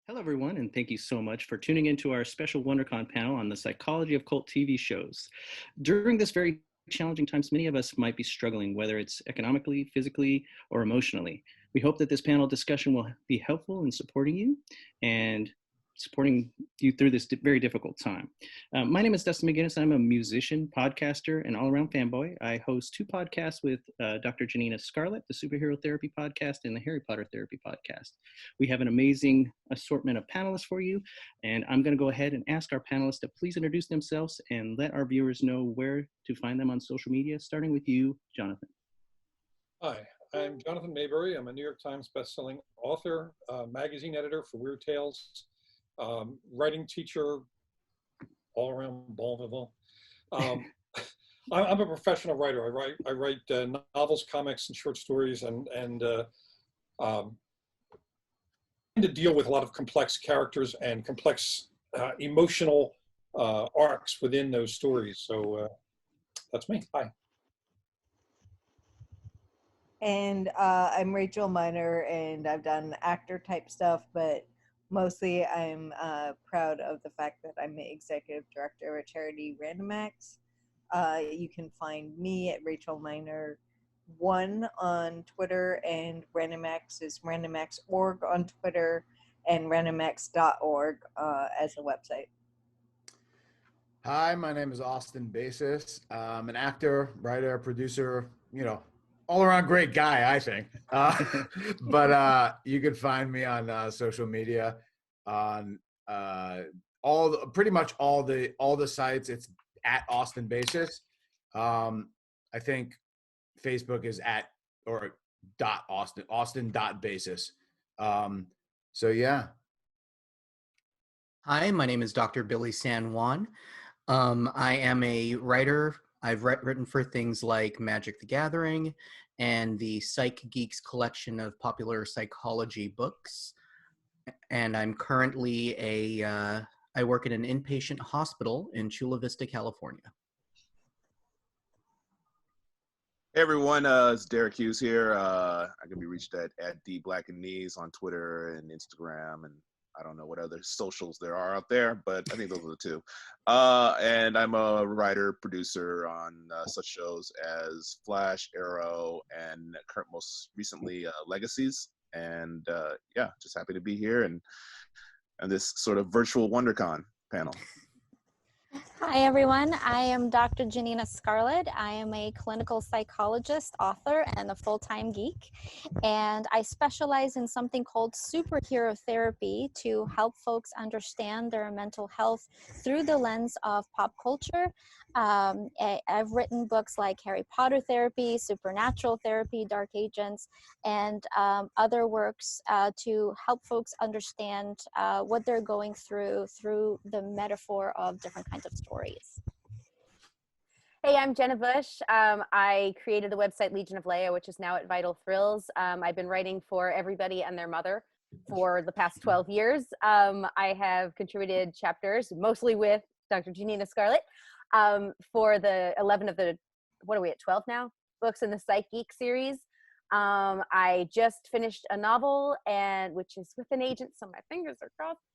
Hello, everyone, and thank you so much for tuning into our special WonderCon panel on the psychology of cult TV shows. During this very challenging times, many of us might be struggling, whether it's economically, physically, or emotionally. We hope that this panel discussion will be helpful in supporting you and supporting you through this very difficult time. My name is Dustin McGinnis. I'm a musician, podcaster, and all-around fanboy. I host two podcasts with Dr. Janina Scarlet, the Superhero Therapy Podcast and the Harry Potter Therapy Podcast. We have an amazing assortment of panelists for you, and I'm going to go ahead and ask our panelists to please introduce themselves and let our viewers know where to find them on social media, starting with you, Jonathan. Hi, I'm Jonathan Maberry. I'm a New York Times bestselling author, magazine editor for Weird Tales, writing teacher, all around Bonville. I'm a professional writer. I write novels, comics, and short stories, and tend to deal with a lot of complex characters and complex emotional arcs within those stories. So that's me. Hi. And I'm Rachel Miner, and I've done actor type stuff, but mostly I'm proud of the fact that I'm the executive director at charity RandomX. You can find me at Rachel Miner 1 on Twitter, and RandomX is randomx.org on Twitter, and randomx.org as a website. Hi, my name is Austin Basis. I'm an actor, writer, producer, all-around great guy, I think. But you can find me on social media on pretty much all the sites. It's at Austin Basis. I think Facebook is Austin.basis. So yeah. Hi, my name is Dr. Billy San Juan. I am a writer. I've written for things like Magic the Gathering and the Psych Geeks collection of popular psychology books. And I'm currently I work in an inpatient hospital in Chula Vista, California. Hey everyone, it's Deric Hughes here. I can be reached at @DBlackandKnees on Twitter and Instagram, and I don't know what other socials there are out there, but I think those are the two. And I'm a writer, producer on such shows as Flash, Arrow, and most recently Legacies. And yeah, just happy to be here and this sort of virtual WonderCon panel. Hi everyone, I am Dr. Janina Scarlet. I am a clinical psychologist, author, and a full-time geek. And I specialize in something called superhero therapy to help folks understand their mental health through the lens of pop culture. I've written books like Harry Potter Therapy, Supernatural Therapy, Dark Agents, and other works to help folks understand what they're going through the metaphor of different kinds of stories. Hey, I'm Jenna Busch. I created the website Legion of Leia, which is now at Vital Thrills. I've been writing for everybody and their mother for the past 12 years. I have contributed chapters, mostly with Dr. Janina Scarlet, for the 11 of the, what are we at, 12 now? Books in the Psych Geek series. I just finished a novel, which is with an agent, so my fingers are crossed.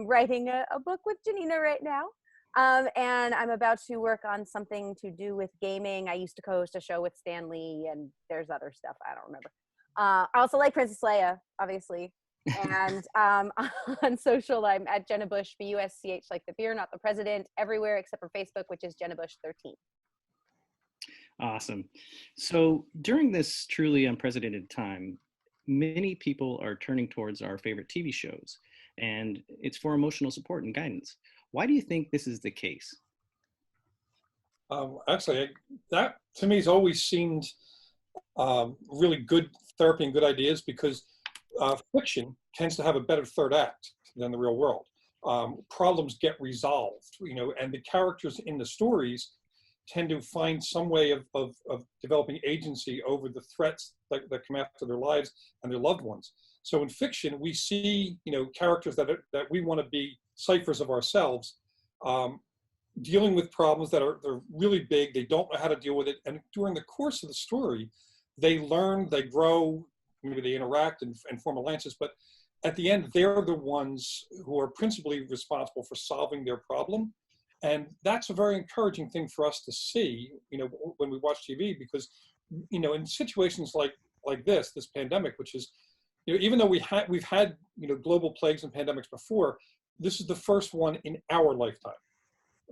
Writing a book with Janina right now. And I'm about to work on something to do with gaming. I used to co-host a show with Stan Lee, and there's other stuff I don't remember. I also like Princess Leia, obviously. And on social, I'm at Jenna Busch, BUSCH, like the beer, not the president, everywhere except for Facebook, which is Jenna Busch 13. Awesome. So during this truly unprecedented time, many people are turning towards our favorite TV shows, and it's for emotional support and guidance. Why do you think this is the case? Actually, that to me has always seemed really good therapy and good ideas, because fiction tends to have a better third act than the real world. Problems get resolved, and the characters in the stories tend to find some way of developing agency over the threats that come after their lives and their loved ones. So in fiction, we see characters that we want to be ciphers of ourselves, dealing with problems they're really big. They don't know how to deal with it, and during the course of the story, they learn, they grow, maybe they interact and form alliances, but at the end, they're the ones who are principally responsible for solving their problem. And that's a very encouraging thing for us to see, when we watch TV, because, in situations like this pandemic, which is, even though we've had, global plagues and pandemics before, this is the first one in our lifetime,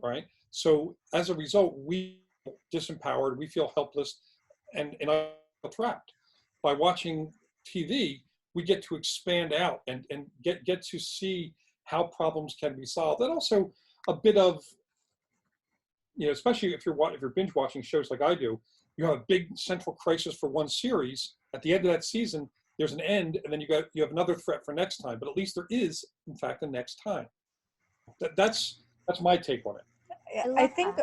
right? So as a result, we feel disempowered, we feel helpless, and trapped. By watching TV, we get to expand out and get to see how problems can be solved. And also a bit of, especially if you're binge watching shows like I do, you have a big central crisis for one series. At the end of that season, there's an end, and then you have another threat for next time. But at least there is, in fact, a next time. That's my take on it. I think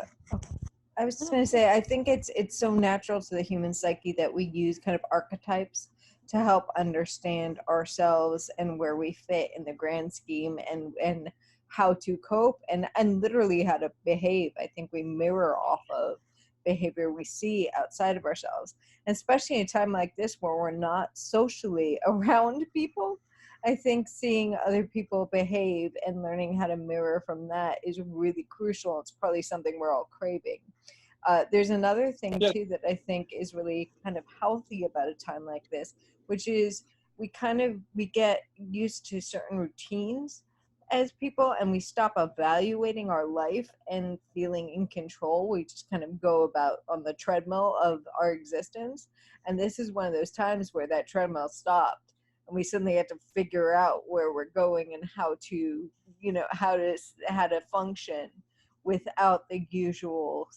I was just going to say, I think it's so natural to the human psyche that we use kind of archetypes to help understand ourselves and where we fit in the grand scheme, and how to cope and literally how to behave. I think we mirror off of behavior we see outside of ourselves, and especially in a time like this where we're not socially around people. I think seeing other people behave and learning how to mirror from that is really crucial. It's probably something we're all craving. There's another thing too that I think is really kind of healthy about a time like this, which is we get used to certain routines as people, and we stop evaluating our life and feeling in control. We just kind of go about on the treadmill of our existence. And this is one of those times where that treadmill stopped, and we suddenly have to figure out where we're going and how to, how to function without the usual,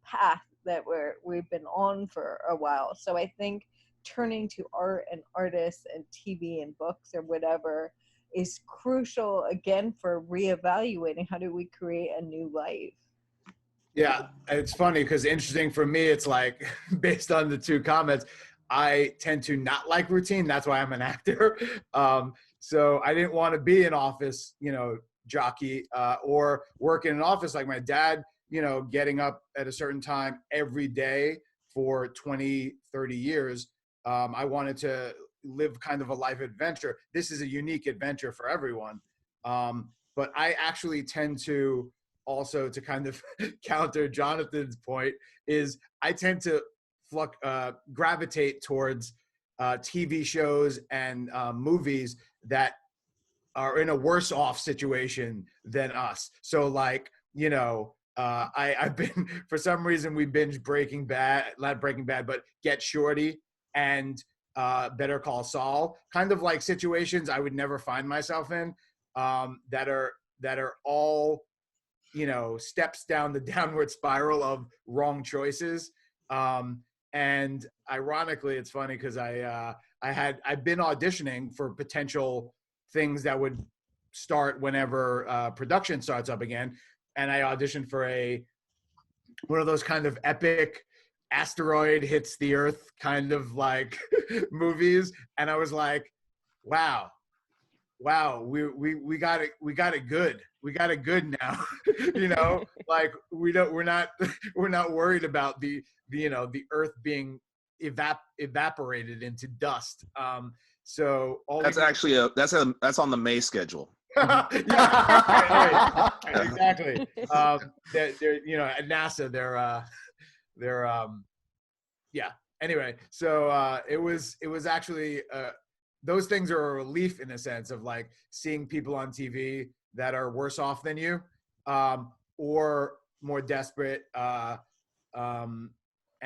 path that we've been on for a while. So I think turning to art and artists and TV and books or whatever is crucial, again, for reevaluating how do we create a new life. Yeah, it's funny because interesting for me, it's like based on the two comments, I tend to not like routine. That's why I'm an actor. So I didn't want to be an office, jockey or work in an office like my dad, getting up at a certain time every day for 20, 30 years. I wanted to live kind of a life adventure. This is a unique adventure for everyone. But I actually tend to also, to kind of counter Jonathan's point, is I tend to gravitate towards TV shows and movies that are in a worse off situation than us. So I've been, for some reason we binge not Breaking Bad, but Get Shorty and Better Call Saul, kind of like situations I would never find myself in, that are all, steps down the downward spiral of wrong choices. And ironically, it's funny because I've been auditioning for potential things that would start whenever production starts up again. And I auditioned for one of those kind of epic asteroid hits the earth kind of like movies. And I was like, wow, we got it good. We got it good now. Like we're not worried about the earth being evaporated into dust. So that's actually that's on the May schedule. Yeah, right. Exactly. They're, at NASA, they're yeah. Anyway, so it was actually those things are a relief in a sense of like seeing people on TV that are worse off than you, or more desperate, and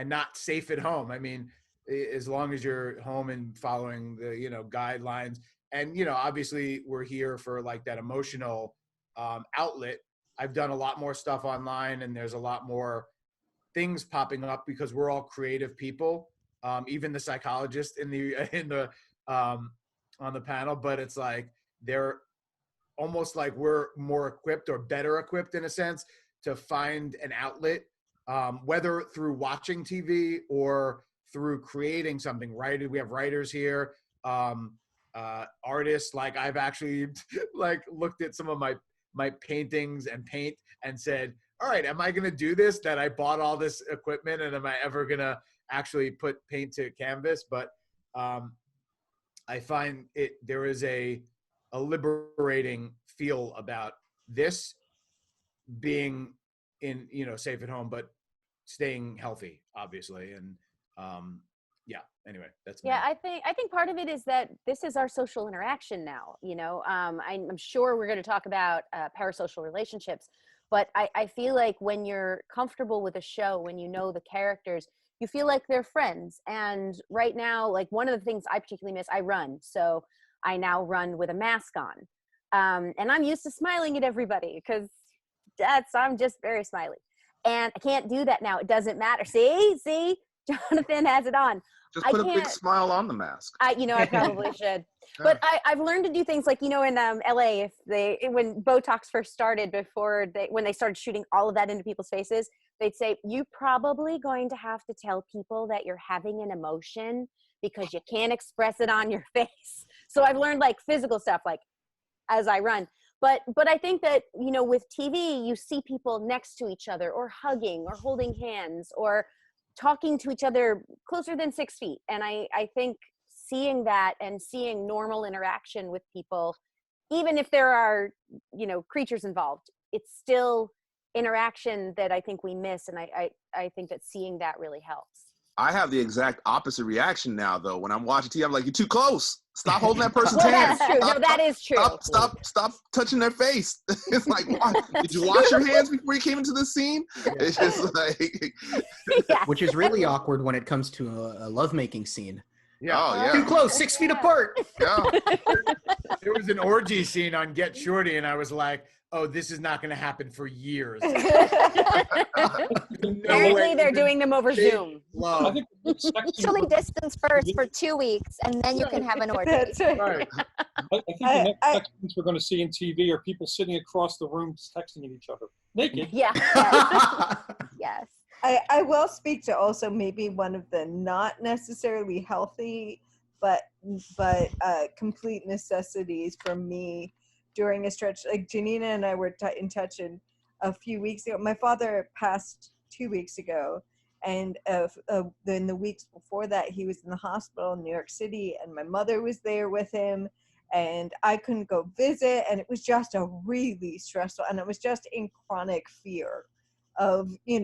not safe at home. I mean, as long as you're home and following the guidelines, and obviously we're here for like that emotional outlet. I've done a lot more stuff online, and there's a lot more things popping up because we're all creative people. Even the psychologists in the on the panel, but it's like they're almost like we're more equipped or better equipped in a sense to find an outlet, whether through watching TV or through creating something. Right? We have writers here, artists. Like I've actually like looked at some of my paintings and paint and said, all right, am I going to do this? That I bought all this equipment, and am I ever going to actually put paint to canvas? But I find there is a liberating feel about this being in, safe at home, but staying healthy, obviously. And yeah, anyway, that's me. Yeah, I think part of it is that this is our social interaction now. I'm sure we're going to talk about parasocial relationships, but I feel like when you're comfortable with a show, when you know the characters, you feel like they're friends. And right now, like one of the things I particularly miss, I run. So I now run with a mask on. And I'm used to smiling at everybody because I'm just very smiley. And I can't do that now. It doesn't matter. See, Jonathan has it on. Just put a big smile on the mask. I probably should. But I've learned to do things like, in LA, when Botox first started, when they started shooting all of that into people's faces, they'd say, you're probably going to have to tell people that you're having an emotion because you can't express it on your face. So I've learned like physical stuff, like as I run. But I think that, with TV, you see people next to each other or hugging or holding hands or talking to each other closer than 6 feet. And I think seeing that and seeing normal interaction with people, even if there are, creatures involved, it's still interaction that I think we miss. And I think that seeing that really helps. I have the exact opposite reaction now, though. When I'm watching TV, I'm like, you're too close. Stop holding that person's hand. That's true. No, that is true. Stop touching their face. It's like, did you wash your hands before you came into the scene? It's just like, which is really awkward when it comes to a lovemaking scene. Yeah. Oh, yeah. Too close, 6 feet apart. Yeah. There was an orgy scene on Get Shorty, and I was like, oh, this is not going to happen for years. Apparently, they're doing them over Zoom. I think Socially distance first for 2 weeks, and then you can have an orgy. Right. I think the next sex scenes we're going to see in TV are people sitting across the room texting at each other naked. Yeah. Yes. I will speak to also maybe one of the not necessarily healthy, but complete necessities for me during a stretch. Like Janina and I were in touch a few weeks ago. My father passed 2 weeks ago, and in the weeks before that, he was in the hospital in New York City, and my mother was there with him, and I couldn't go visit, and it was just a really stressful, and it was just in chronic fear of I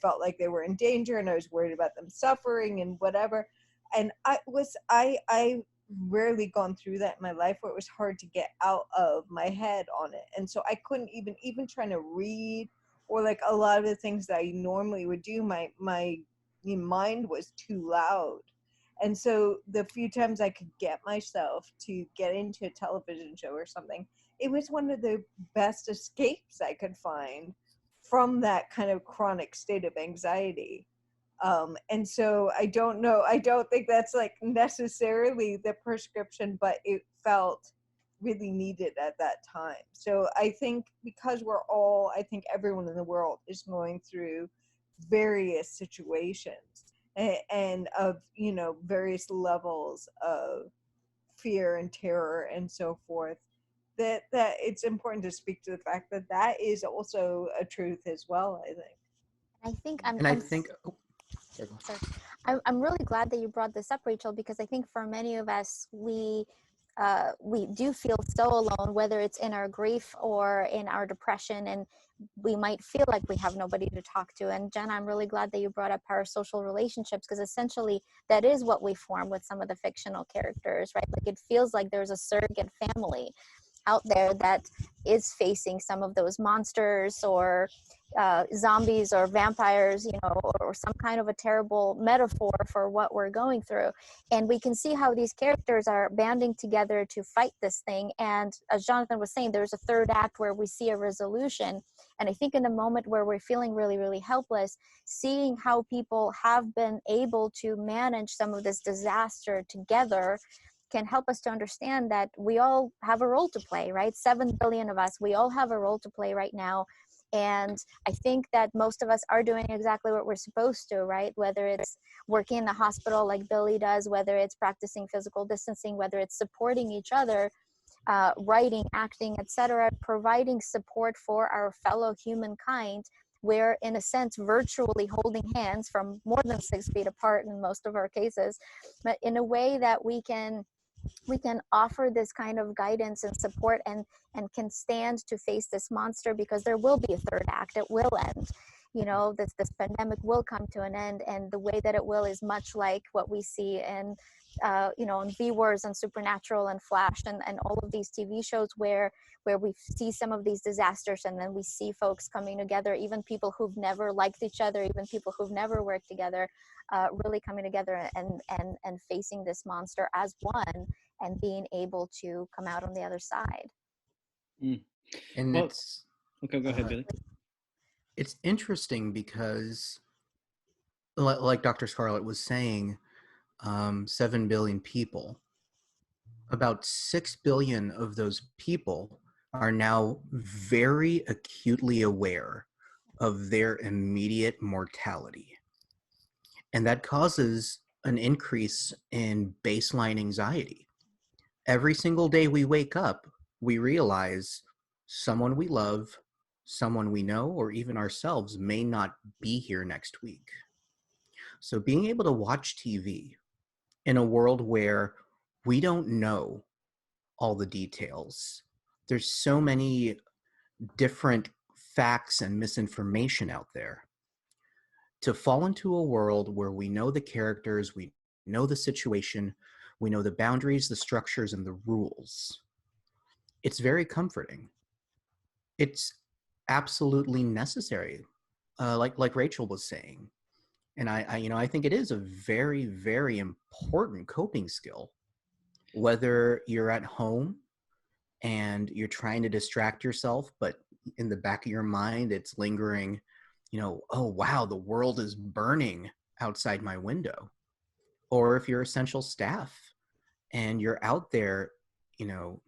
felt like they were in danger, and I was worried about them suffering and whatever. And I rarely gone through that in my life where it was hard to get out of my head on it. And so I couldn't even trying to read or like a lot of the things that I normally would do, my mind was too loud. And so the few times I could get myself to get into a television show or something, it was one of the best escapes I could find from that kind of chronic state of anxiety. And so I don't think that's like necessarily the prescription, but it felt really needed at that time. So I think because I think everyone in the world is going through various situations and of, various levels of fear and terror and so forth, that it's important to speak to the fact that is also a truth as well, I think. I'm really glad that you brought this up, Rachel, because I think for many of us, we do feel so alone, whether it's in our grief or in our depression, and we might feel like we have nobody to talk to. And Jenna, I'm really glad that you brought up parasocial relationships, because essentially that is what we form with some of the fictional characters, right? Like it feels like there's a surrogate family out there that is facing some of those monsters or zombies or vampires, or some kind of a terrible metaphor for what we're going through. And we can see how these characters are banding together to fight this thing. And as Jonathan was saying, there's a third act where we see a resolution. And I think in the moment where we're feeling really, really helpless, seeing how people have been able to manage some of this disaster together can help us to understand that we all have a role to play, right? 7 billion of us, we all have a role to play right now. And I think that most of us are doing exactly what we're supposed to, right? Whether it's working in the hospital like Billy does, whether it's practicing physical distancing, whether it's supporting each other, writing, acting, etc., providing support for our fellow humankind we're in a sense virtually holding hands from more than 6 feet apart in most of our cases, but in a way that we can offer this kind of guidance and support, and can stand to face this monster, because there will be a third act. It will end. You know, this pandemic will come to an end, and the way that it will is much like what we see in you know, in VWars and Supernatural and Flash and all of these TV shows where we see some of these disasters, and then we see folks coming together, even people who've never liked each other, even people who've never worked together, really coming together and facing this monster as one, and being able to come out on the other side. And Well, it's okay, go ahead, Billy. it's interesting because, like Dr. Scarlet was saying, 7 billion people, about 6 billion of those people are now very acutely aware of their immediate mortality. And that causes an increase in baseline anxiety. Every single day we wake up, we realize someone we love, someone we know, or even ourselves may not be here next week. So being able to watch TV in a world where we don't know all the details, there's so many different facts and misinformation out there, to fall into a world where we know the characters, we know the situation, we know the boundaries, the structures, and the rules, it's very comforting. It's absolutely necessary, like Rachel was saying. And I think it is a very, very important coping skill. Whether you're at home and you're trying to distract yourself, but in the back of your mind, it's lingering, you know, oh, wow, the world is burning outside my window. Or if you're essential staff and you're out there, you know,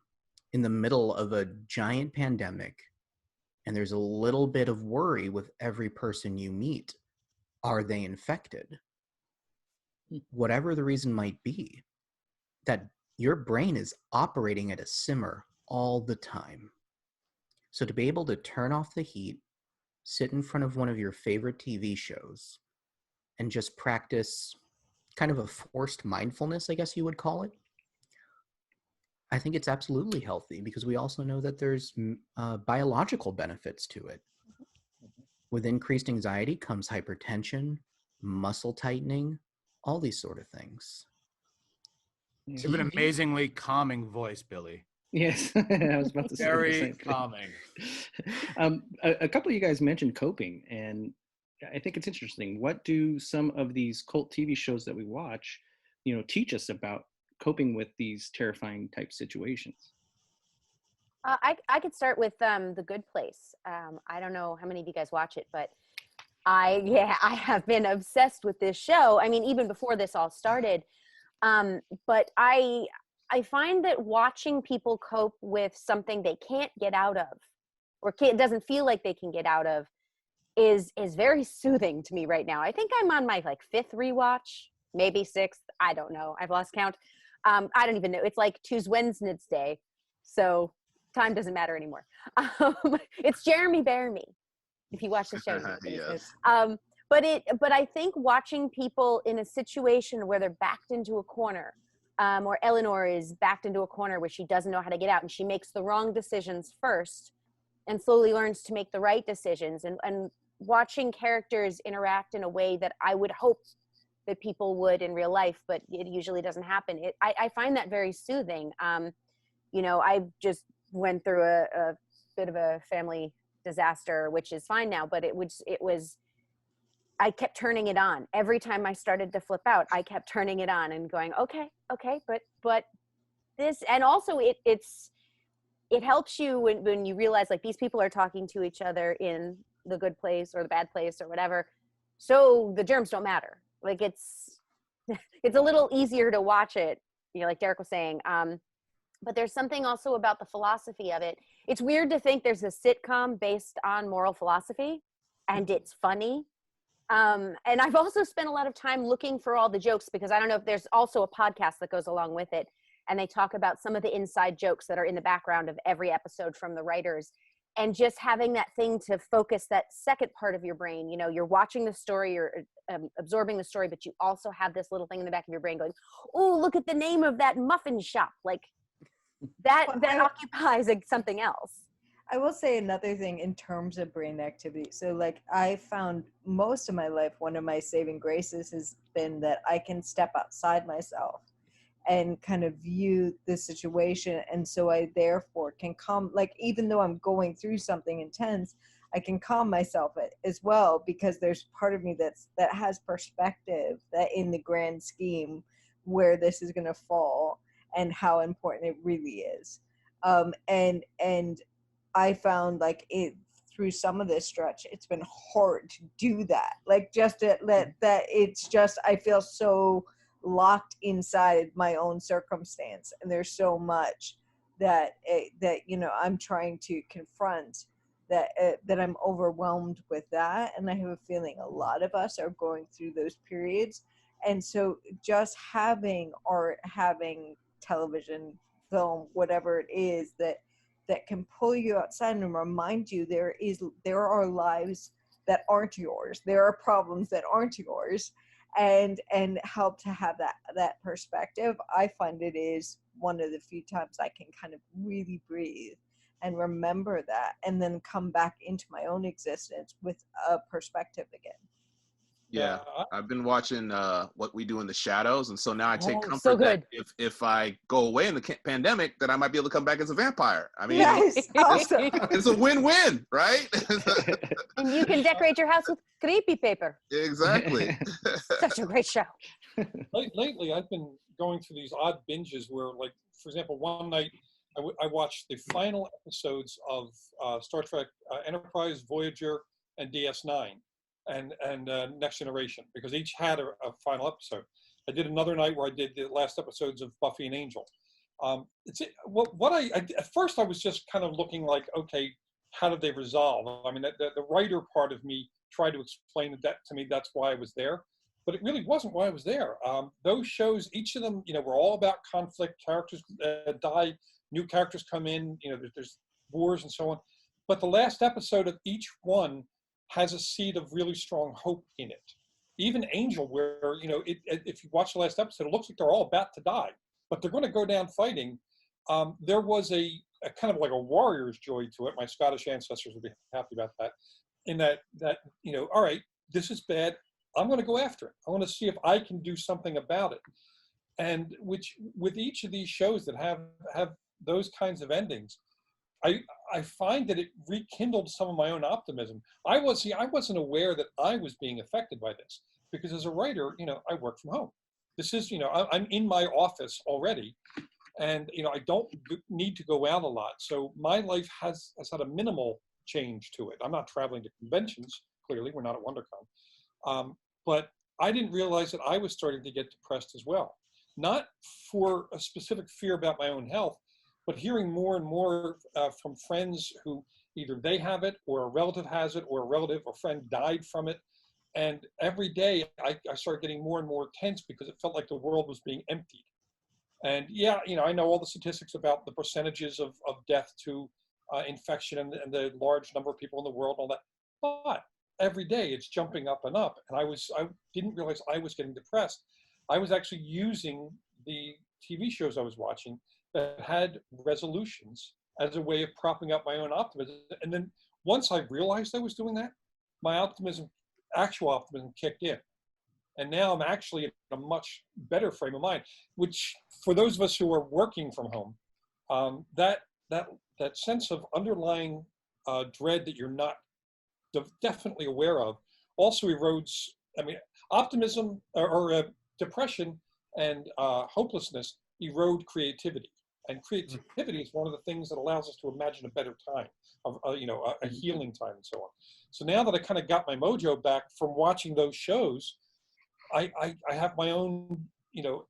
in the middle of a giant pandemic, and there's a little bit of worry with every person you meet. Are they infected? Whatever the reason might be, that your brain is operating at a simmer all the time. So to be able to turn off the heat, sit in front of one of your favorite TV shows, and just practice kind of a forced mindfulness, I guess you would call it, I think it's absolutely healthy, because we also know that there's biological benefits to it. With increased anxiety comes hypertension, muscle tightening, all these sort of things. You have an amazingly calming voice, Billy. Yes, I was about to say the same Very thing. calming. A couple of you guys mentioned coping, and I think it's interesting. What do some of these cult TV shows that we watch, you know, teach us about coping with these terrifying type situations? I could start with The Good Place. I don't know how many of you guys watch it, but I have been obsessed with this show. I mean, even before this all started. But I find that watching people cope with something they can't get out of, or doesn't feel like they can get out of, is very soothing to me right now. I think I'm on my 5th rewatch, maybe 6th. I don't know. I've lost count. I don't even know. It's like Tuesday, Wednesday, so time doesn't matter anymore. It's Jeremy Bear Me, if you watch the show. Yes. But I think watching people in a situation where they're backed into a corner, or Eleanor is backed into a corner where she doesn't know how to get out, and she makes the wrong decisions first and slowly learns to make the right decisions, and watching characters interact in a way that I would hope that people would in real life, but it usually doesn't happen. I find that very soothing. You know, I just went through a bit of a family disaster, which is fine now, but it was I kept turning it on. Every time I started to flip out, I kept turning it on and going, okay, but this, and also it helps you when you realize, like, these people are talking to each other in the good place or the bad place or whatever, so the germs don't matter. Like, it's a little easier to watch it, you know, like Deric was saying. But there's something also about the philosophy of it. It's weird to think there's a sitcom based on moral philosophy, and it's funny. And I've also spent a lot of time looking for all the jokes, because I don't know if there's also a podcast that goes along with it. And they talk about some of the inside jokes that are in the background of every episode from the writers. and just having that thing to focus that second part of your brain. You know, you're watching the story, you're absorbing the story, but you also have this little thing in the back of your brain going, oh, look at the name of that muffin shop. Like that occupies like something else. I will say another thing in terms of brain activity. So like I found most of my life, one of my saving graces has been that I can step outside myself and kind of view the situation. And so I therefore can calm, like even though I'm going through something intense, I can calm myself as well, because there's part of me that has perspective that in the grand scheme where this is going to fall and how important it really is. And I found like it through some of this stretch, it's been hard to do that. Like just to let that, it's just, I feel so locked inside my own circumstance. And there's so much that you know, I'm trying to confront that I'm overwhelmed with that. And I have a feeling a lot of us are going through those periods. And so just having art, having television, film, whatever it is that can pull you outside and remind you there are lives that aren't yours. There are problems that aren't yours, and help to have that perspective. I find it is one of the few times I can kind of really breathe and remember that, and then come back into my own existence with a perspective again. Yeah, I've been watching What We Do in the Shadows, and so now I take comfort so that if I go away in the pandemic, that I might be able to come back as a vampire. I mean, Yes, awesome. it's a win-win, right? And you can decorate your house with creepy paper. Exactly. Such a great show. Lately, I've been going through these odd binges where, like, for example, one night I watched the final episodes of Star Trek Enterprise, Voyager, and DS9. And Next Generation, because each had a final episode. I did another night where I did the last episodes of Buffy and Angel. At first I was just kind of looking like, okay, how did they resolve? I mean, the writer part of me tried to explain that to me. That's why I was there, but it really wasn't why I was there. Those shows, each of them, you know, were all about conflict. Characters die, new characters come in. You know, there's wars and so on. But the last episode of each one has a seed of really strong hope in it. Even Angel, where, you know, if you watch the last episode, it looks like they're all about to die, but they're going to go down fighting. There was a kind of like a warrior's joy to it. My Scottish ancestors would be happy about that. In that you know, all right, this is bad. I'm going to go after it. I want to see if I can do something about it. And which with each of these shows that have those kinds of endings, I find that it rekindled some of my own optimism. I wasn't aware that I was being affected by this, because as a writer, you know, I work from home. This is, you know, I'm in my office already, and, you know, I don't need to go out a lot. So my life has had a minimal change to it. I'm not traveling to conventions. Clearly, we're not at WonderCon. But I didn't realize that I was starting to get depressed as well. Not for a specific fear about my own health, but hearing more and more from friends who either they have it or a relative has it or a relative or friend died from it. And every day I started getting more and more tense because it felt like the world was being emptied. And yeah, you know, I know all the statistics about the percentages of death to infection and the large number of people in the world and all that. But every day it's jumping up and up. And I didn't realize I was getting depressed. I was actually using the TV shows I was watching that had resolutions as a way of propping up my own optimism. And then once I realized I was doing that, my actual optimism kicked in. And now I'm actually in a much better frame of mind, which for those of us who are working from home, that sense of underlying dread that you're not definitely aware of also erodes, I mean, optimism or depression and hopelessness erode creativity. And creativity is one of the things that allows us to imagine a better time, you know, a healing time and so on. So now that I kind of got my mojo back from watching those shows, I have my own, you know,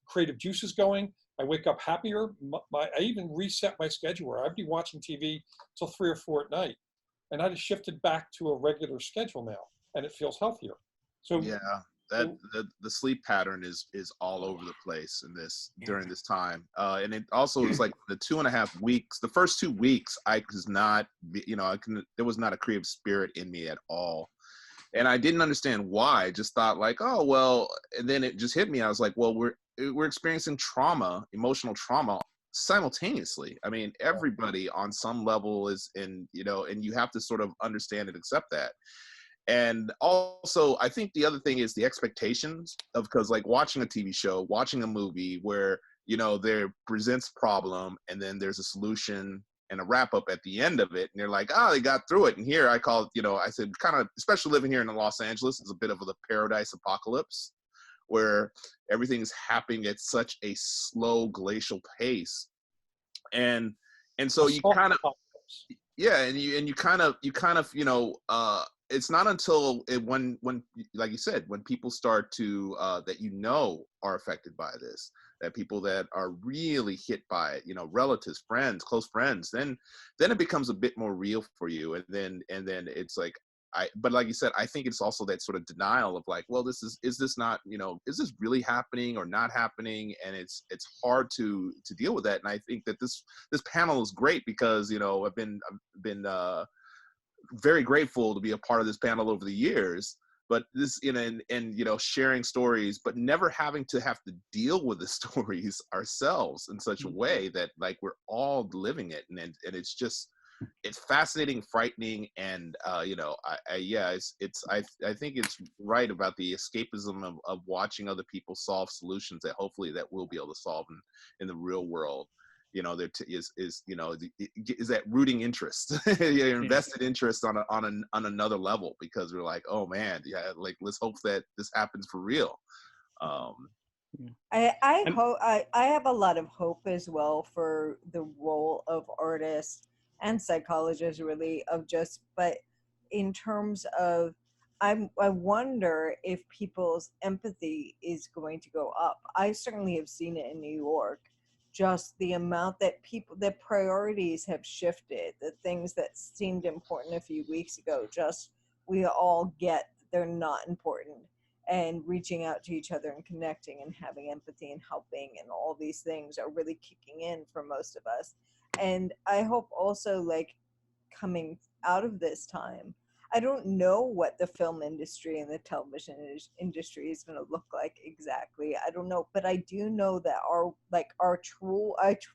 creative juices going. I wake up happier. I even reset my schedule where I'd be watching TV till 3 or 4 at night. And I just shifted back to a regular schedule now, and it feels healthier. So yeah, the sleep pattern is all over the place in this during this time, and it also is like the 2.5 weeks. The first 2 weeks, I was not, there was not a creative spirit in me at all, and I didn't understand why. I just thought like, oh well, and then it just hit me. I was like, well, we're experiencing trauma, emotional trauma simultaneously. I mean, everybody on some level is in, and you have to sort of understand and accept that. And also, I think the other thing is the expectations of, because like watching a TV show, watching a movie where, there presents a problem and then there's a solution and a wrap up at the end of it. And you're like, they got through it. And here I call it, I said kind of, especially living here in Los Angeles, is a bit of the paradise apocalypse where everything's happening at such a slow glacial pace. And so you kind of, and you kind of, it's not until when like you said, when people start to that are affected by this, that people that are really hit by it, relatives, friends, close friends, then it becomes a bit more real for you. And then it's like, but like you said, I think it's also that sort of denial of like, well, is this not, is this really happening or not happening? And it's hard to deal with that. And I think that this panel is great because, I've been very grateful to be a part of this panel over the years, but this, and sharing stories, but never having to have to deal with the stories ourselves in such a way that like we're all living it. And it's just, it's fascinating, frightening, and I think it's right about the escapism of watching other people solve solutions that hopefully that we'll be able to solve in the real world. There is that rooting interest, invested interest on another level, because we're like, oh man, like let's hope that this happens for real. I hope I have a lot of hope as well for the role of artists and psychologists, really, but in terms of, I wonder if people's empathy is going to go up. I certainly have seen it in New York. Just the amount that the priorities have shifted, the things that seemed important a few weeks ago, we all get they're not important, and reaching out to each other and connecting and having empathy and helping and all these things are really kicking in for most of us. And I hope also, like, coming out of this time, I don't know what the film industry and the television industry is going to look like exactly. I don't know, but I do know that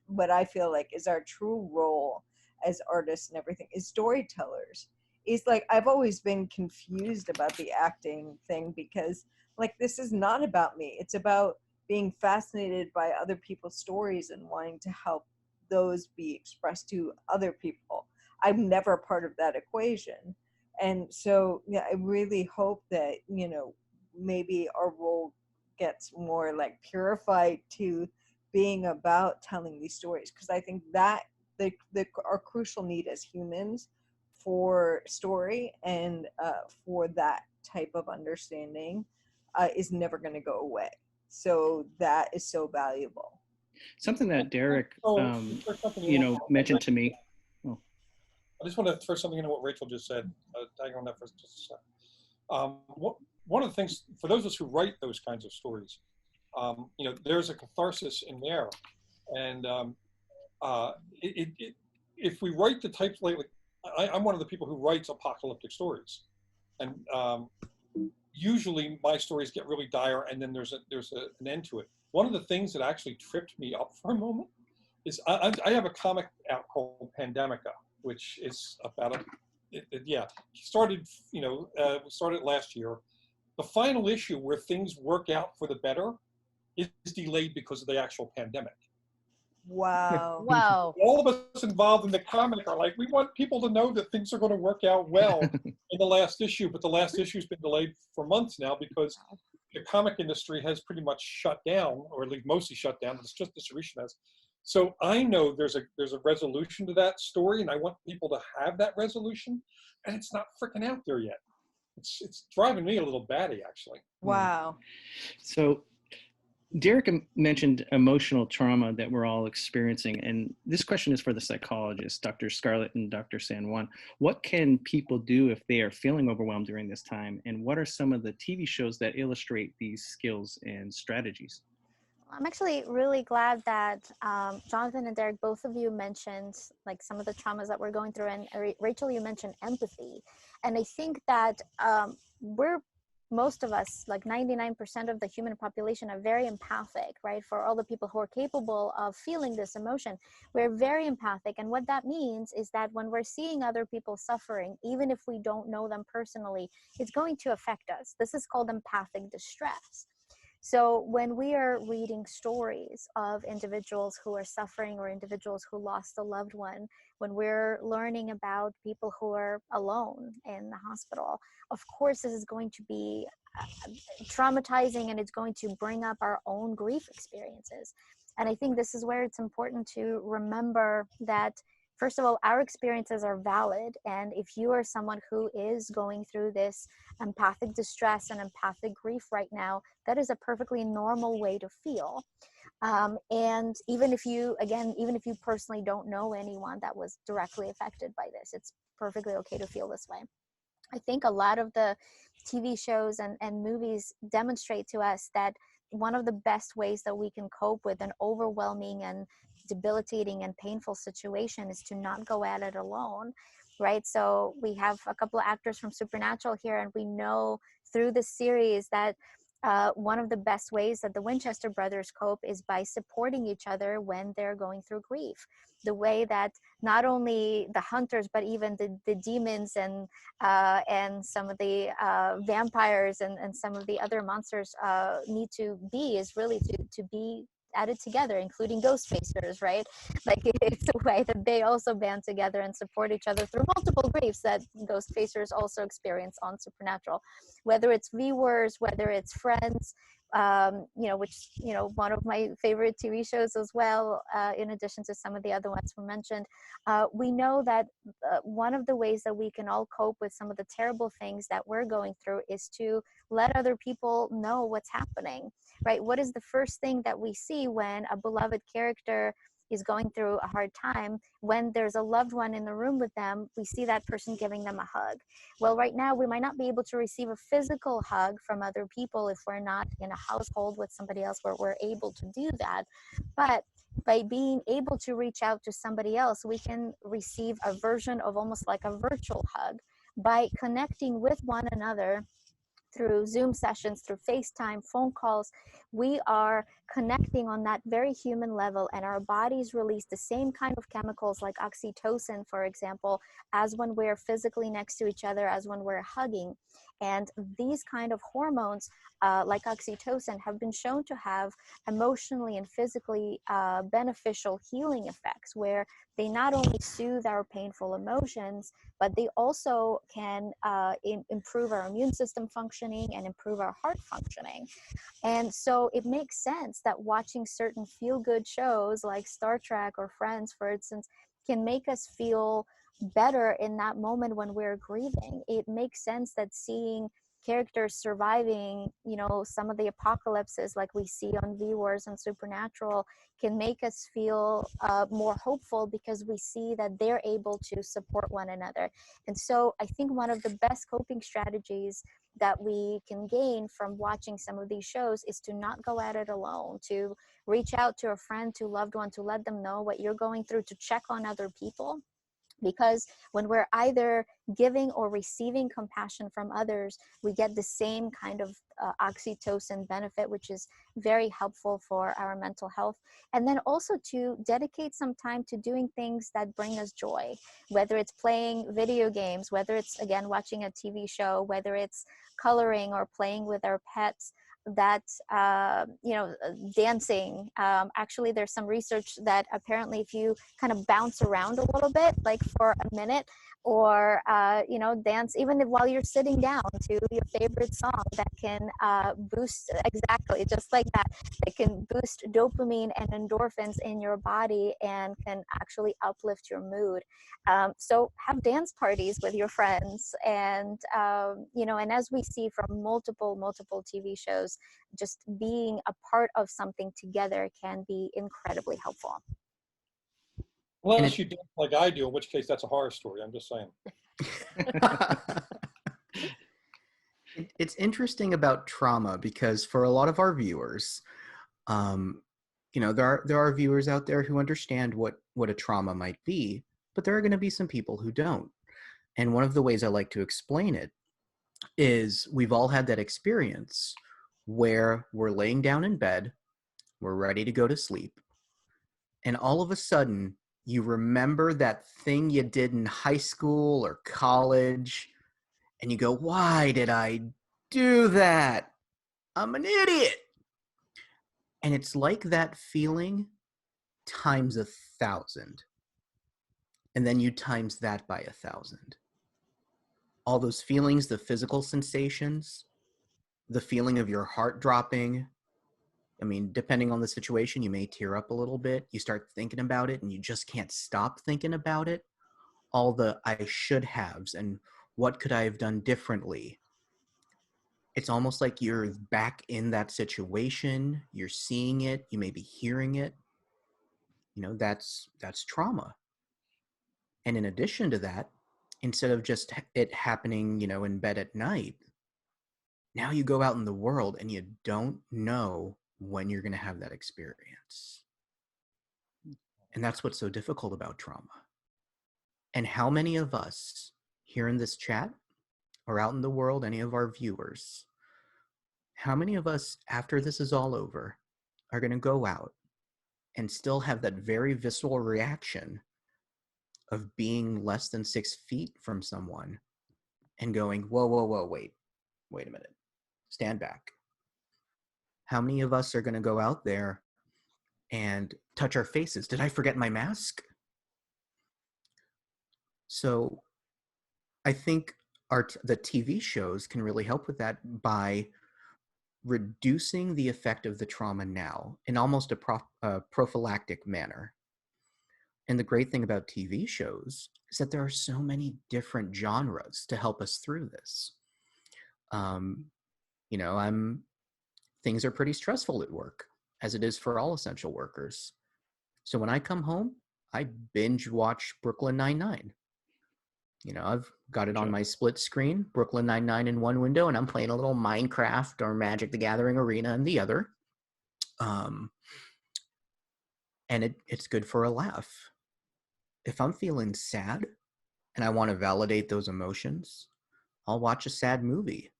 what I feel like is our true role as artists and everything is storytellers. It's like, I've always been confused about the acting thing, because like, this is not about me. It's about being fascinated by other people's stories and wanting to help those be expressed to other people. I'm never part of that equation. And so, I really hope that, maybe our role gets more like purified to being about telling these stories. Because I think that our crucial need as humans for story and for that type of understanding is never going to go away. So that is so valuable. Something that Deric, mentioned to me. I just want to throw something into what Rachel just said. Tag on that for just a second. One of the things, for those of us who write those kinds of stories, there's a catharsis in there. And if we write the types, like I'm one of the people who writes apocalyptic stories. And usually my stories get really dire, and then there's an end to it. One of the things that actually tripped me up for a moment is I have a comic out called Pandemica, which is about started last year. The final issue, where things work out for the better, is delayed because of the actual pandemic. Wow. Wow. All of us involved in the comic are like, we want people to know that things are going to work out well in the last issue, but the last issue's been delayed for months now because the comic industry has pretty much shut down, or at least mostly shut down. It's just distribution has. So I know there's a resolution to that story, and I want people to have that resolution, and it's not freaking out there yet. It's driving me a little batty, actually. Wow. So Deric mentioned emotional trauma that we're all experiencing, and this question is for the psychologists, Dr. Scarlet and Dr. San Juan. What can people do if they are feeling overwhelmed during this time, and what are some of the TV shows that illustrate these skills and strategies? I'm actually really glad that Jonathan and Deric, both of you mentioned like some of the traumas that we're going through, and Rachel, you mentioned empathy, and I think that most of us, like 99% of the human population, are very empathic, right? For all the people who are capable of feeling this emotion, we're very empathic. And what that means is that when we're seeing other people suffering, even if we don't know them personally, it's going to affect us. This is called empathic distress. So when we are reading stories of individuals who are suffering or individuals who lost a loved one, when we're learning about people who are alone in the hospital, of course, this is going to be traumatizing, and it's going to bring up our own grief experiences. And I think this is where it's important to remember that, first of all, our experiences are valid. And if you are someone who is going through this empathic distress and empathic grief right now, that is a perfectly normal way to feel. And even if you personally don't know anyone that was directly affected by this, it's perfectly okay to feel this way. I think a lot of the TV shows and movies demonstrate to us that one of the best ways that we can cope with an overwhelming and debilitating and painful situation is to not go at it alone, right? So we have a couple of actors from Supernatural here, and we know through the series that one of the best ways that the Winchester brothers cope is by supporting each other when they're going through grief. The way that not only the hunters, but even the demons and some of the vampires and some of the other monsters need to be is really to be added together, including ghost facers, right? Like it's a way that they also band together and support each other through multiple griefs that ghost facers also experience on Supernatural. Whether it's VWars, whether it's Friends, which, one of my favorite TV shows as well, in addition to some of the other ones we mentioned, we know that one of the ways that we can all cope with some of the terrible things that we're going through is to let other people know what's happening, right? What is the first thing that we see when a beloved character is going through a hard time? When there's a loved one in the room with them, we see that person giving them a hug. Well, right now, we might not be able to receive a physical hug from other people if we're not in a household with somebody else where we're able to do that. But by being able to reach out to somebody else, we can receive a version of almost like a virtual hug by connecting with one another through Zoom sessions, through FaceTime, phone calls. We are connecting on that very human level, and our bodies release the same kind of chemicals like oxytocin, for example, as when we're physically next to each other, as when we're hugging. And these kind of hormones, like oxytocin, have been shown to have emotionally and physically beneficial healing effects, where they not only soothe our painful emotions, but they also can improve our immune system functioning and improve our heart functioning. And so it makes sense that watching certain feel-good shows like Star Trek or Friends, for instance, can make us feel better in that moment when we're grieving. It makes sense that seeing characters surviving, some of the apocalypses like we see on VWars and Supernatural can make us feel more hopeful, because we see that they're able to support one another. And so I think one of the best coping strategies that we can gain from watching some of these shows is to not go at it alone, to reach out to a friend, to a loved one, to let them know what you're going through, to check on other people. Because when we're either giving or receiving compassion from others, we get the same kind of oxytocin benefit, which is very helpful for our mental health. And then also to dedicate some time to doing things that bring us joy, whether it's playing video games, whether it's, again, watching a TV show, whether it's coloring or playing with our pets, that dancing. Actually, there's some research that apparently if you kind of bounce around a little bit, like for a minute, or dance even while you're sitting down to your favorite song, that can boost, exactly just like that, it can boost dopamine and endorphins in your body and can actually uplift your mood. So have dance parties with your friends, and and as we see from multiple TV shows, sometimes just being a part of something together can be incredibly helpful. Unless you do like I do, in which case that's a horror story. I'm just saying. It's interesting about trauma because for a lot of our viewers, there are viewers out there who understand what a trauma might be, but there are going to be some people who don't. And one of the ways I like to explain it is we've all had that experience where we're laying down in bed, we're ready to go to sleep, and all of a sudden you remember that thing you did in high school or college, and you go, why did I do that? I'm an idiot. And it's like that feeling times 1,000. And then you times that by 1,000. All those feelings, the physical sensations, the feeling of your heart dropping. I mean, depending on the situation, you may tear up a little bit. You start thinking about it and you just can't stop thinking about it. All the I should haves and what could I have done differently? It's almost like you're back in that situation. You're seeing it. You may be hearing it. That's trauma. And in addition to that, instead of just it happening, in bed at night, now you go out in the world and you don't know when you're going to have that experience. And that's what's so difficult about trauma. And how many of us here in this chat or out in the world, any of our viewers, how many of us, after this is all over, are going to go out and still have that very visceral reaction of being less than 6 feet from someone and going, whoa, wait a minute, stand back. How many of us are going to go out there and touch our faces? Did I forget my mask? So I think the TV shows can really help with that by reducing the effect of the trauma now in almost a prophylactic manner. And the great thing about TV shows is that there are so many different genres to help us through this. Things are pretty stressful at work, as it is for all essential workers. So when I come home, I binge watch Brooklyn Nine-Nine. I've got it on my split screen, Brooklyn Nine-Nine in one window, and I'm playing a little Minecraft or Magic the Gathering Arena in the other. And it's good for a laugh. If I'm feeling sad and I want to validate those emotions, I'll watch a sad movie.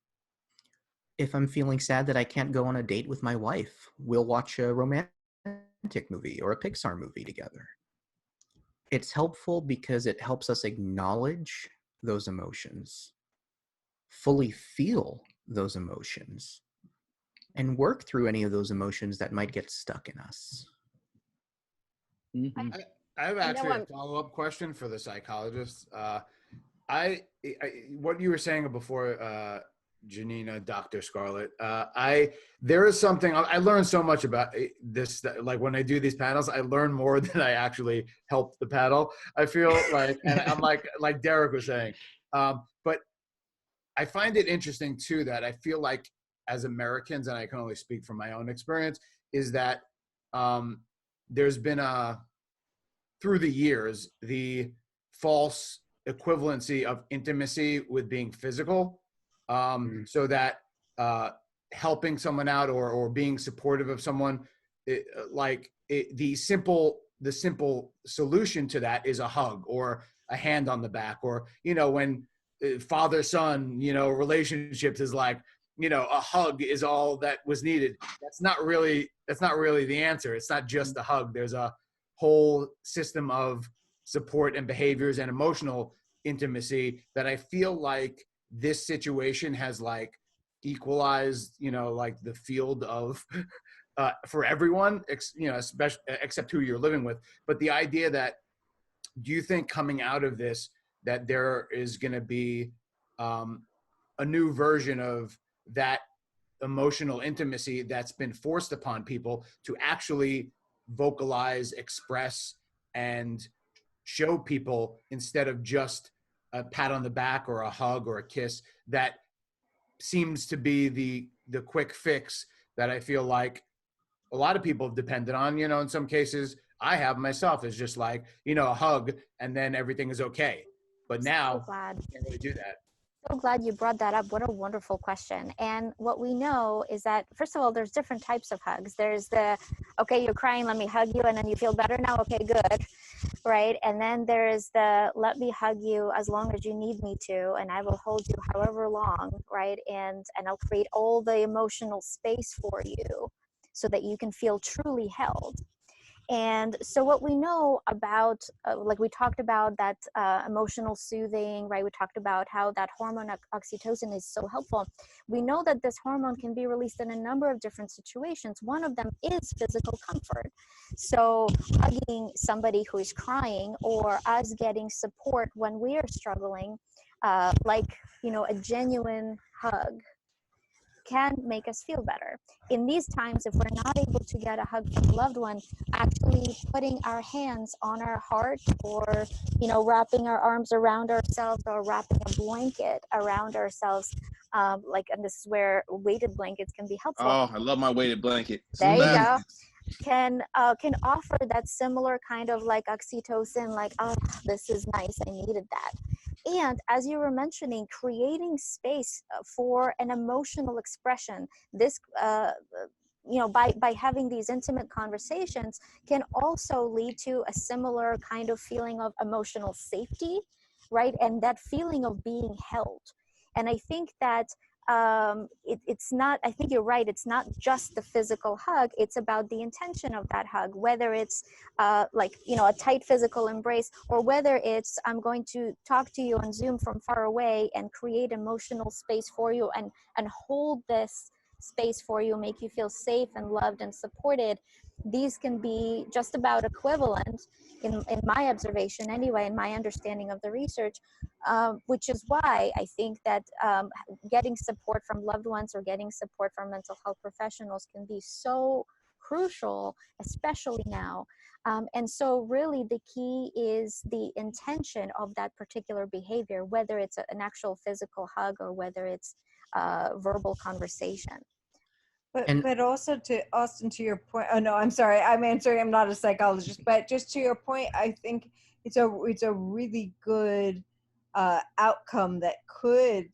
If I'm feeling sad that I can't go on a date with my wife, we'll watch a romantic movie or a Pixar movie together. It's helpful because it helps us acknowledge those emotions, fully feel those emotions, and work through any of those emotions that might get stuck in us. Mm-hmm. I have actually a follow-up question for the psychologist. What you were saying before, Janina, Dr. Scarlet, there is something I learned so much about this. Like when I do these panels, I learn more than I actually help the panel. I feel like, and I'm like Deric was saying, but I find it interesting too that I feel like as Americans, and I can only speak from my own experience, is that there's been through the years the false equivalency of intimacy with being physical. So that helping someone out or being supportive of someone, the simple solution to that is a hug or a hand on the back, or when father-son relationships is like a hug is all that was needed. That's not really the answer. It's not just a hug. There's a whole system of support and behaviors and emotional intimacy that I feel like this situation has equalized, the field of for everyone, especially except who you're living with. But the idea that, do you think coming out of this that there is going to be a new version of that emotional intimacy that's been forced upon people to actually vocalize, express, and show people instead of just a pat on the back or a hug or a kiss, that seems to be the the quick fix that I feel like a lot of people have depended on. You know, in some cases, I have myself is just like, you know, a hug and then everything is okay. But now, glad. you can't really do that. So glad you brought that up. What a wonderful question. And what we know is that, first of all, there's different types of hugs. There's the, okay, you're crying, let me hug you, and then you feel better now. Okay, good. Right. And then there's the, let me hug you as long as you need me to, and I will hold you however long. Right. And I'll create all the emotional space for you so that you can feel truly held. And so what we know about, like we talked about that emotional soothing, right? We talked about how that hormone oxytocin is so helpful. We know that this hormone can be released in a number of different situations. One of them is physical comfort. So hugging somebody who is crying, or us getting support when we are struggling, like, you know, a genuine hug can make us feel better. In these times, if we're not able to get a hug from a loved one, actually putting our hands on our heart, or, you know, wrapping our arms around ourselves, or wrapping a blanket around ourselves, like, and this is where weighted blankets can be helpful. Oh, I love my weighted blanket. It's There the you best. go. Can offer that similar kind of like oxytocin, like, oh, this is nice, I needed that. And as you were mentioning, creating space for an emotional expression, this you know, by having these intimate conversations can also lead to a similar kind of feeling of emotional safety, right? And that feeling of being held. And I think that it's not, I think you're right, it's not just the physical hug, it's about the intention of that hug, whether it's like, you know, a tight physical embrace, or whether it's, I'm going to talk to you on Zoom from far away and create emotional space for you, and hold this space for you, make you feel safe and loved and supported. These can be just about equivalent in my observation anyway, in my understanding of the research, which is why I think that getting support from loved ones, or getting support from mental health professionals, can be so crucial, especially now. And so really the key is the intention of that particular behavior, whether it's an actual physical hug, or whether it's verbal conversation. But also, to Austin, to your point, oh no, I'm sorry, I'm answering, I'm not a psychologist, but just to your point, I think it's a really good outcome that could,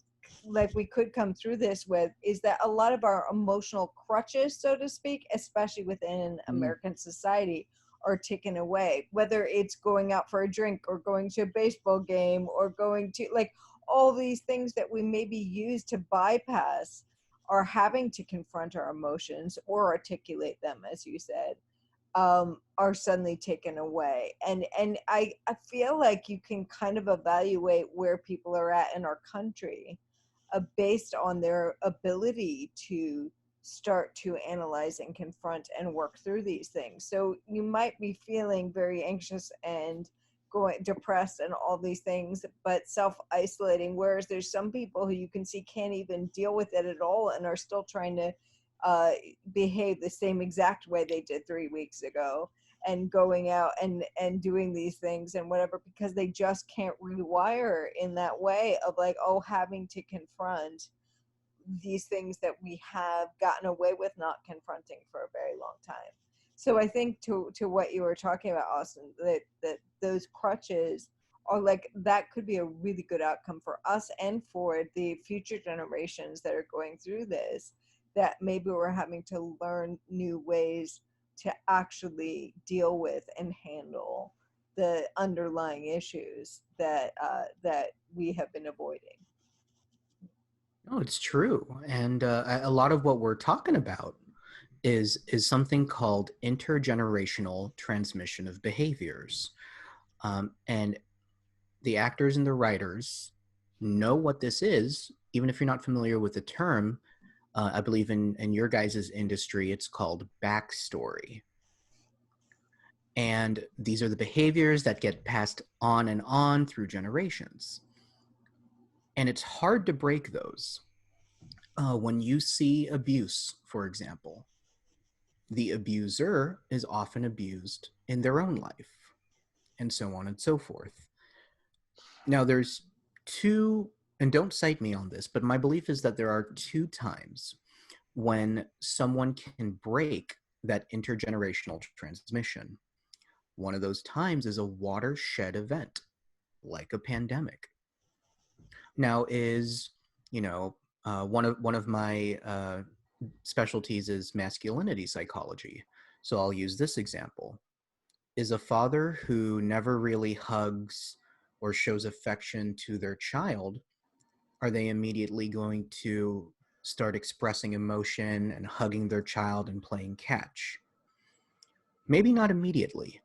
like, we could come through this with, is that a lot of our emotional crutches, so to speak, especially within American society, are taken away, whether it's going out for a drink, or going to a baseball game, or going to, like, all these things that we maybe use to bypass, are having to confront our emotions or articulate them, as you said, are suddenly taken away. And I feel like you can kind of evaluate where people are at in our country based on their ability to start to analyze and confront and work through these things. So you might be feeling very anxious and depressed and all these things, but self-isolating, whereas there's some people who you can see can't even deal with it at all and are still trying to behave the same exact way they did 3 weeks ago, and going out and doing these things and whatever, because they just can't rewire in that way of, like, oh, having to confront these things that we have gotten away with not confronting for a very long time. So I think to what you were talking about, Austin, that those crutches are, like, that could be a really good outcome for us and for the future generations that are going through this, that maybe we're having to learn new ways to actually deal with and handle the underlying issues that we have been avoiding. No, it's true. And a lot of what we're talking about is something called intergenerational transmission of behaviors. And the actors and the writers know what this is, even if you're not familiar with the term. I believe in your guys' industry, it's called backstory. And these are the behaviors that get passed on and on through generations. And it's hard to break those. When you see abuse, for example, the abuser is often abused in their own life, and so on and so forth. Now, there's two, and don't cite me on this, but my belief is that there are two times when someone can break that intergenerational transmission. One of those times is a watershed event, like a pandemic. Now, one of my specialties is masculinity psychology. So I'll use this example. Is a father who never really hugs or shows affection to their child, are they immediately going to start expressing emotion and hugging their child and playing catch? Maybe not immediately,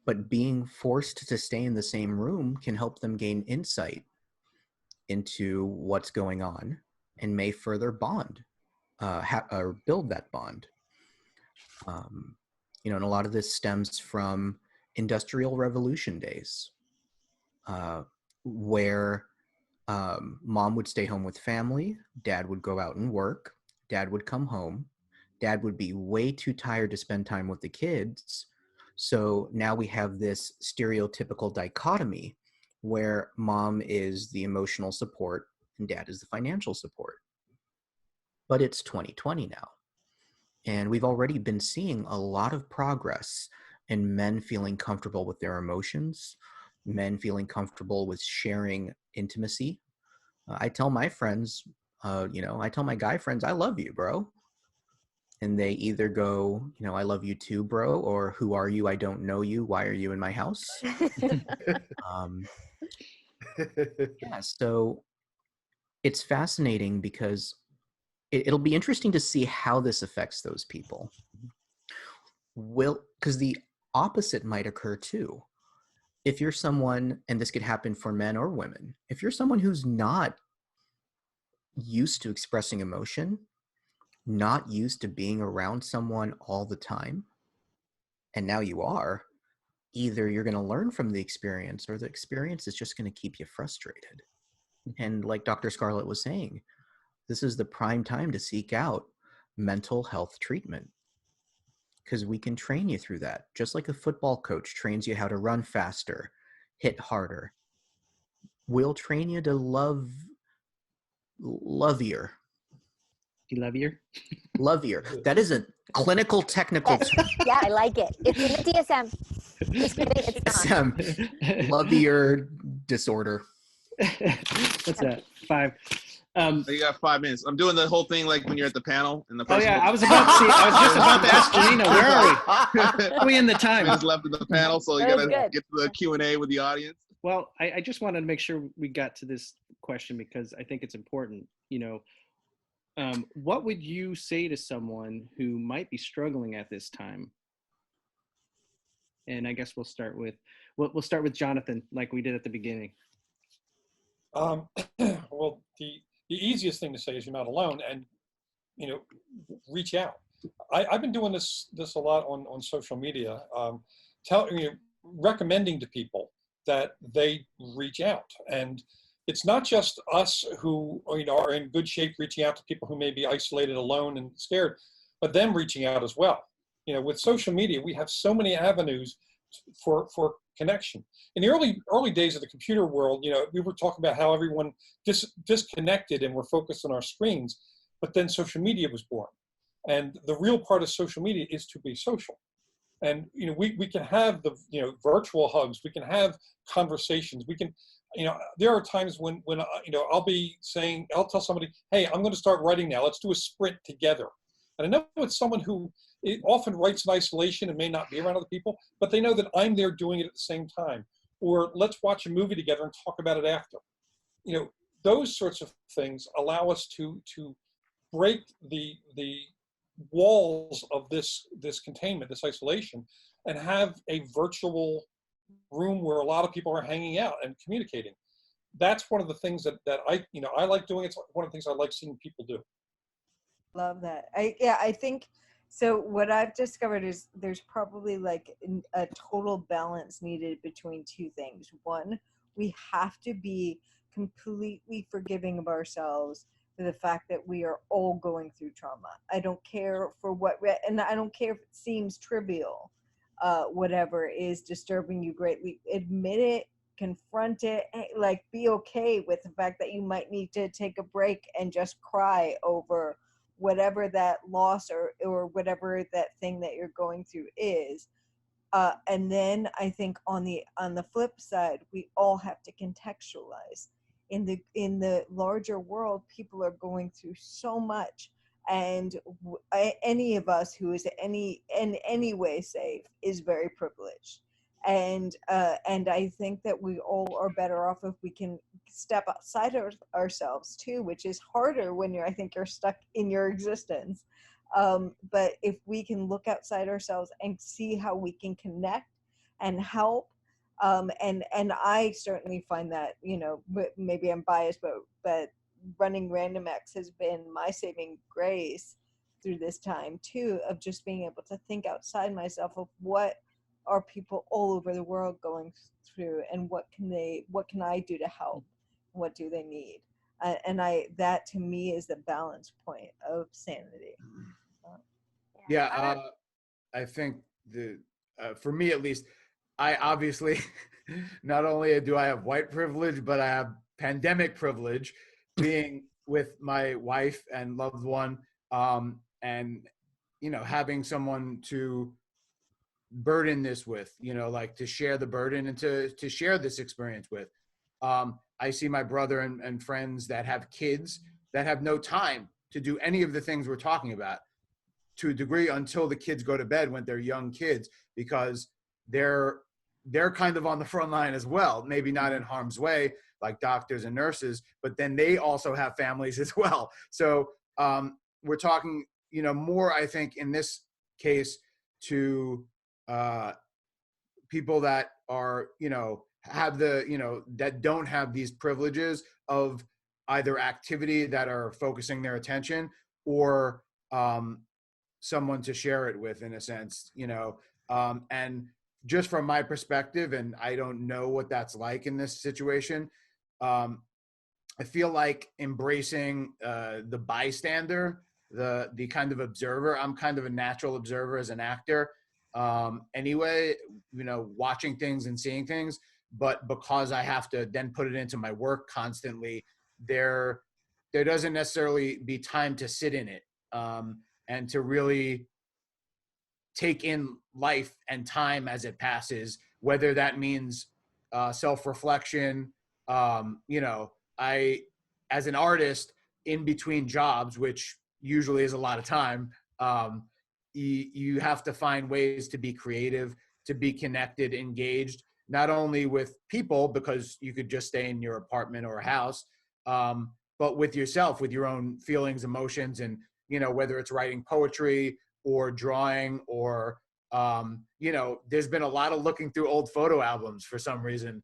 but being forced to stay in the same room can help them gain insight into what's going on and may further bond or build that bond. And a lot of this stems from Industrial Revolution days, where mom would stay home with family, dad would go out and work, dad would come home, dad would be way too tired to spend time with the kids. So now we have this stereotypical dichotomy where mom is the emotional support and dad is the financial support. But it's 2020 now. And we've already been seeing a lot of progress in men feeling comfortable with their emotions, men feeling comfortable with sharing intimacy. I tell my friends, I tell my guy friends, I love you, bro. And they either go, I love you too, bro, or who are you? I don't know you. Why are you in my house? So it's fascinating because it'll be interesting to see how this affects those people. Because the opposite might occur too. If you're someone, and this could happen for men or women, if you're someone who's not used to expressing emotion, not used to being around someone all the time, and now you are, either you're going to learn from the experience or the experience is just going to keep you frustrated. And like Dr. Scarlett was saying, this is the prime time to seek out mental health treatment, because we can train you through that. Just like a football coach trains you how to run faster, hit harder. We'll train you to lovier. Lovier. That is a clinical technical term. Yeah, I like it. It's in the DSM. Just kidding, it's not. DSM. Lovier disorder. What's that? 5. You got 5 minutes. I'm doing the whole thing like when you're at the panel. In the Oh yeah, I was just about to ask Janina, where are we? Are we in the time? Just left in the panel, so you gotta get to the Q&A with the audience. Well, I just wanted to make sure we got to this question because I think it's important. What would you say to someone who might be struggling at this time? And I guess we'll start with Jonathan, like we did at the beginning. Well, the easiest thing to say is you're not alone, and reach out. I've been doing this a lot on social media, recommending to people that they reach out. And it's not just us who are in good shape reaching out to people who may be isolated, alone, and scared, but them reaching out as well. With social media, we have so many avenues for connection. In the early days of the computer world, we were talking about how everyone disconnected and we're focused on our screens, but then social media was born. And the real part of social media is to be social. And we can have the virtual hugs, we can have conversations, we can there are times when I'll tell somebody, hey, I'm going to start writing now, let's do a sprint together. And I know it's someone who often writes in isolation and may not be around other people, but they know that I'm there doing it at the same time. Or let's watch a movie together and talk about it after. Those sorts of things allow us to break the walls of this containment, this isolation, and have a virtual room where a lot of people are hanging out and communicating. That's one of the things that I like doing. It's one of the things I like seeing people do. Love that. I think so. What I've discovered is there's probably like a total balance needed between two things. One, we have to be completely forgiving of ourselves for the fact that we are all going through trauma. I don't care for what, and I don't care if it seems trivial, whatever is disturbing you greatly. Admit it, confront it, be okay with the fact that you might need to take a break and just cry over whatever that loss or whatever that thing that you're going through is. And then I think on the flip side, we all have to contextualize. In the larger world, people are going through so much, and any of us who is in any way safe is very privileged. And I think that we all are better off if we can step outside of ourselves too, which is harder when I think you're stuck in your existence. But if we can look outside ourselves and see how we can connect and help, and I certainly find that, maybe I'm biased, but running Random X has been my saving grace through this time too, of just being able to think outside myself of what are people all over the world going through, and what can I do to help? What do they need? And that to me is the balance point of sanity. Yeah, I think for me at least, I obviously not only do I have white privilege, but I have pandemic privilege, being with my wife and loved one, and having someone to burden this with, like to share the burden and to share this experience with. I see my brother and friends that have kids that have no time to do any of the things we're talking about, to a degree, until the kids go to bed when they're young kids, because they're kind of on the front line as well, maybe not in harm's way like doctors and nurses, but then they also have families as well. So we're talking, more, I think, in this case to people that are, have that don't have these privileges of either activity that are focusing their attention, or someone to share it with, in a sense, and just from my perspective, and I don't know what that's like in this situation, I feel like embracing the bystander, the kind of observer. I'm kind of a natural observer as an actor anyway, watching things and seeing things, but because I have to then put it into my work constantly, there doesn't necessarily be time to sit in it and to really take in life and time as it passes, whether that means self-reflection. I, as an artist in between jobs, which usually is a lot of time, you have to find ways to be creative, to be connected, engaged, not only with people, because you could just stay in your apartment or house, but with yourself, with your own feelings, emotions, and, whether it's writing poetry or drawing or, there's been a lot of looking through old photo albums for some reason,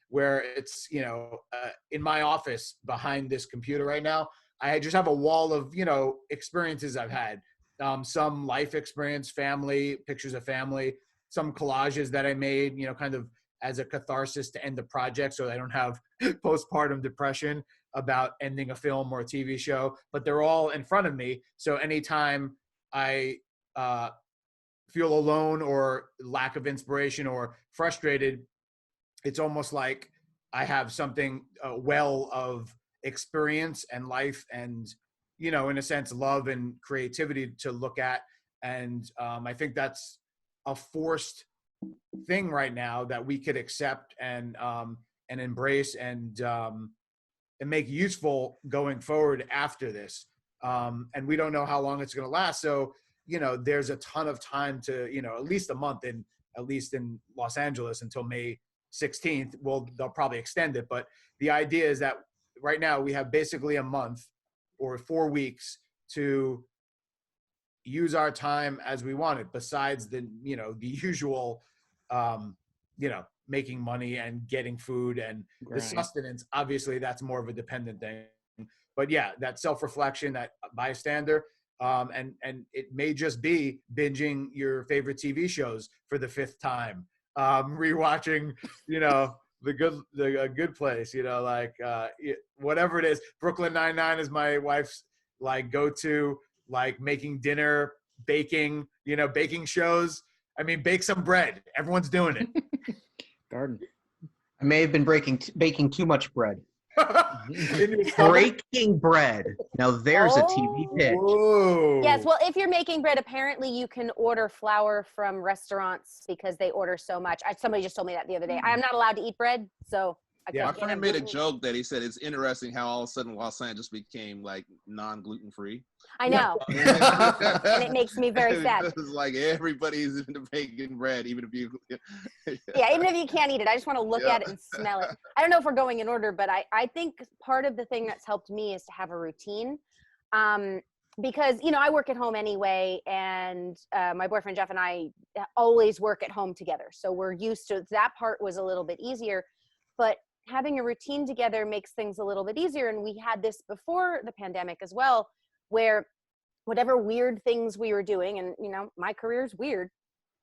where it's, in my office behind this computer right now, I just have a wall of, experiences I've had, some life experience, family, pictures of family, some collages that I made, kind of as a catharsis to end the project so I don't have postpartum depression about ending a film or a TV show, but they're all in front of me. So anytime I feel alone or lack of inspiration or frustrated, it's almost like I have something, a well of experience and life and, in a sense, love and creativity to look at. And I think that's a forced thing right now that we could accept and embrace and make useful going forward after this. And we don't know how long it's going to last. So, there's a ton of time to, at least a month at least in Los Angeles until May 16th. Well, they'll probably extend it. But the idea is that right now we have basically a month or 4 weeks to use our time as we want it, besides the, the usual, making money and getting food and the sustenance. Obviously, that's more of a dependent thing. But yeah, that self-reflection, that bystander, and it may just be binging your favorite TV shows for the 5th time, rewatching, the Good Place, whatever it is. Brooklyn Nine-Nine is my wife's go-to, making dinner, baking, baking shows. I mean, bake some bread. Everyone's doing it. Garden. I may have been baking too much bread. In your stomach? Breaking bread. Now there's a TV pitch. Whoa. Yes, well, if you're making bread, apparently you can order flour from restaurants because they order so much. Somebody just told me that the other day. I am not allowed to eat bread, so I Yeah. My can't friend have made a gluten. joke that he said it's interesting how all of a sudden Los Angeles became like non-gluten free. I know, and it makes me very sad. It's like everybody's into baking bread, even if you. Yeah, even if you can't eat it, I just want to look at it and smell it. I don't know if we're going in order, but I think part of the thing that's helped me is to have a routine. Because, you know, I work at home anyway, and my boyfriend Jeff and I always work at home together. So we're used to that. Part was a little bit easier, but having a routine together makes things a little bit easier. And we had this before the pandemic as well, where whatever weird things we were doing, and, you know, my career's weird,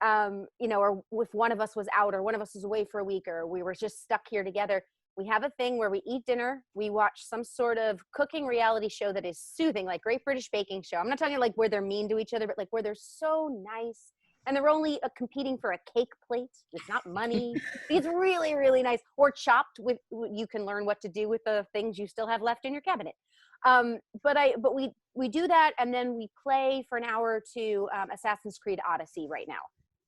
you know, or if one of us was out or one of us was away for a week or we were just stuck here together, we have a thing where we eat dinner, we watch some sort of cooking reality show that is soothing, like Great British Baking Show. I'm not talking like where they're mean to each other, but like where they're so nice and they're only competing for a cake plate. It's not money. It's really, really nice. Or Chopped, with you can learn what to do with the things you still have left in your cabinet. But we do that, and then we play for an hour or two Assassin's Creed Odyssey right now,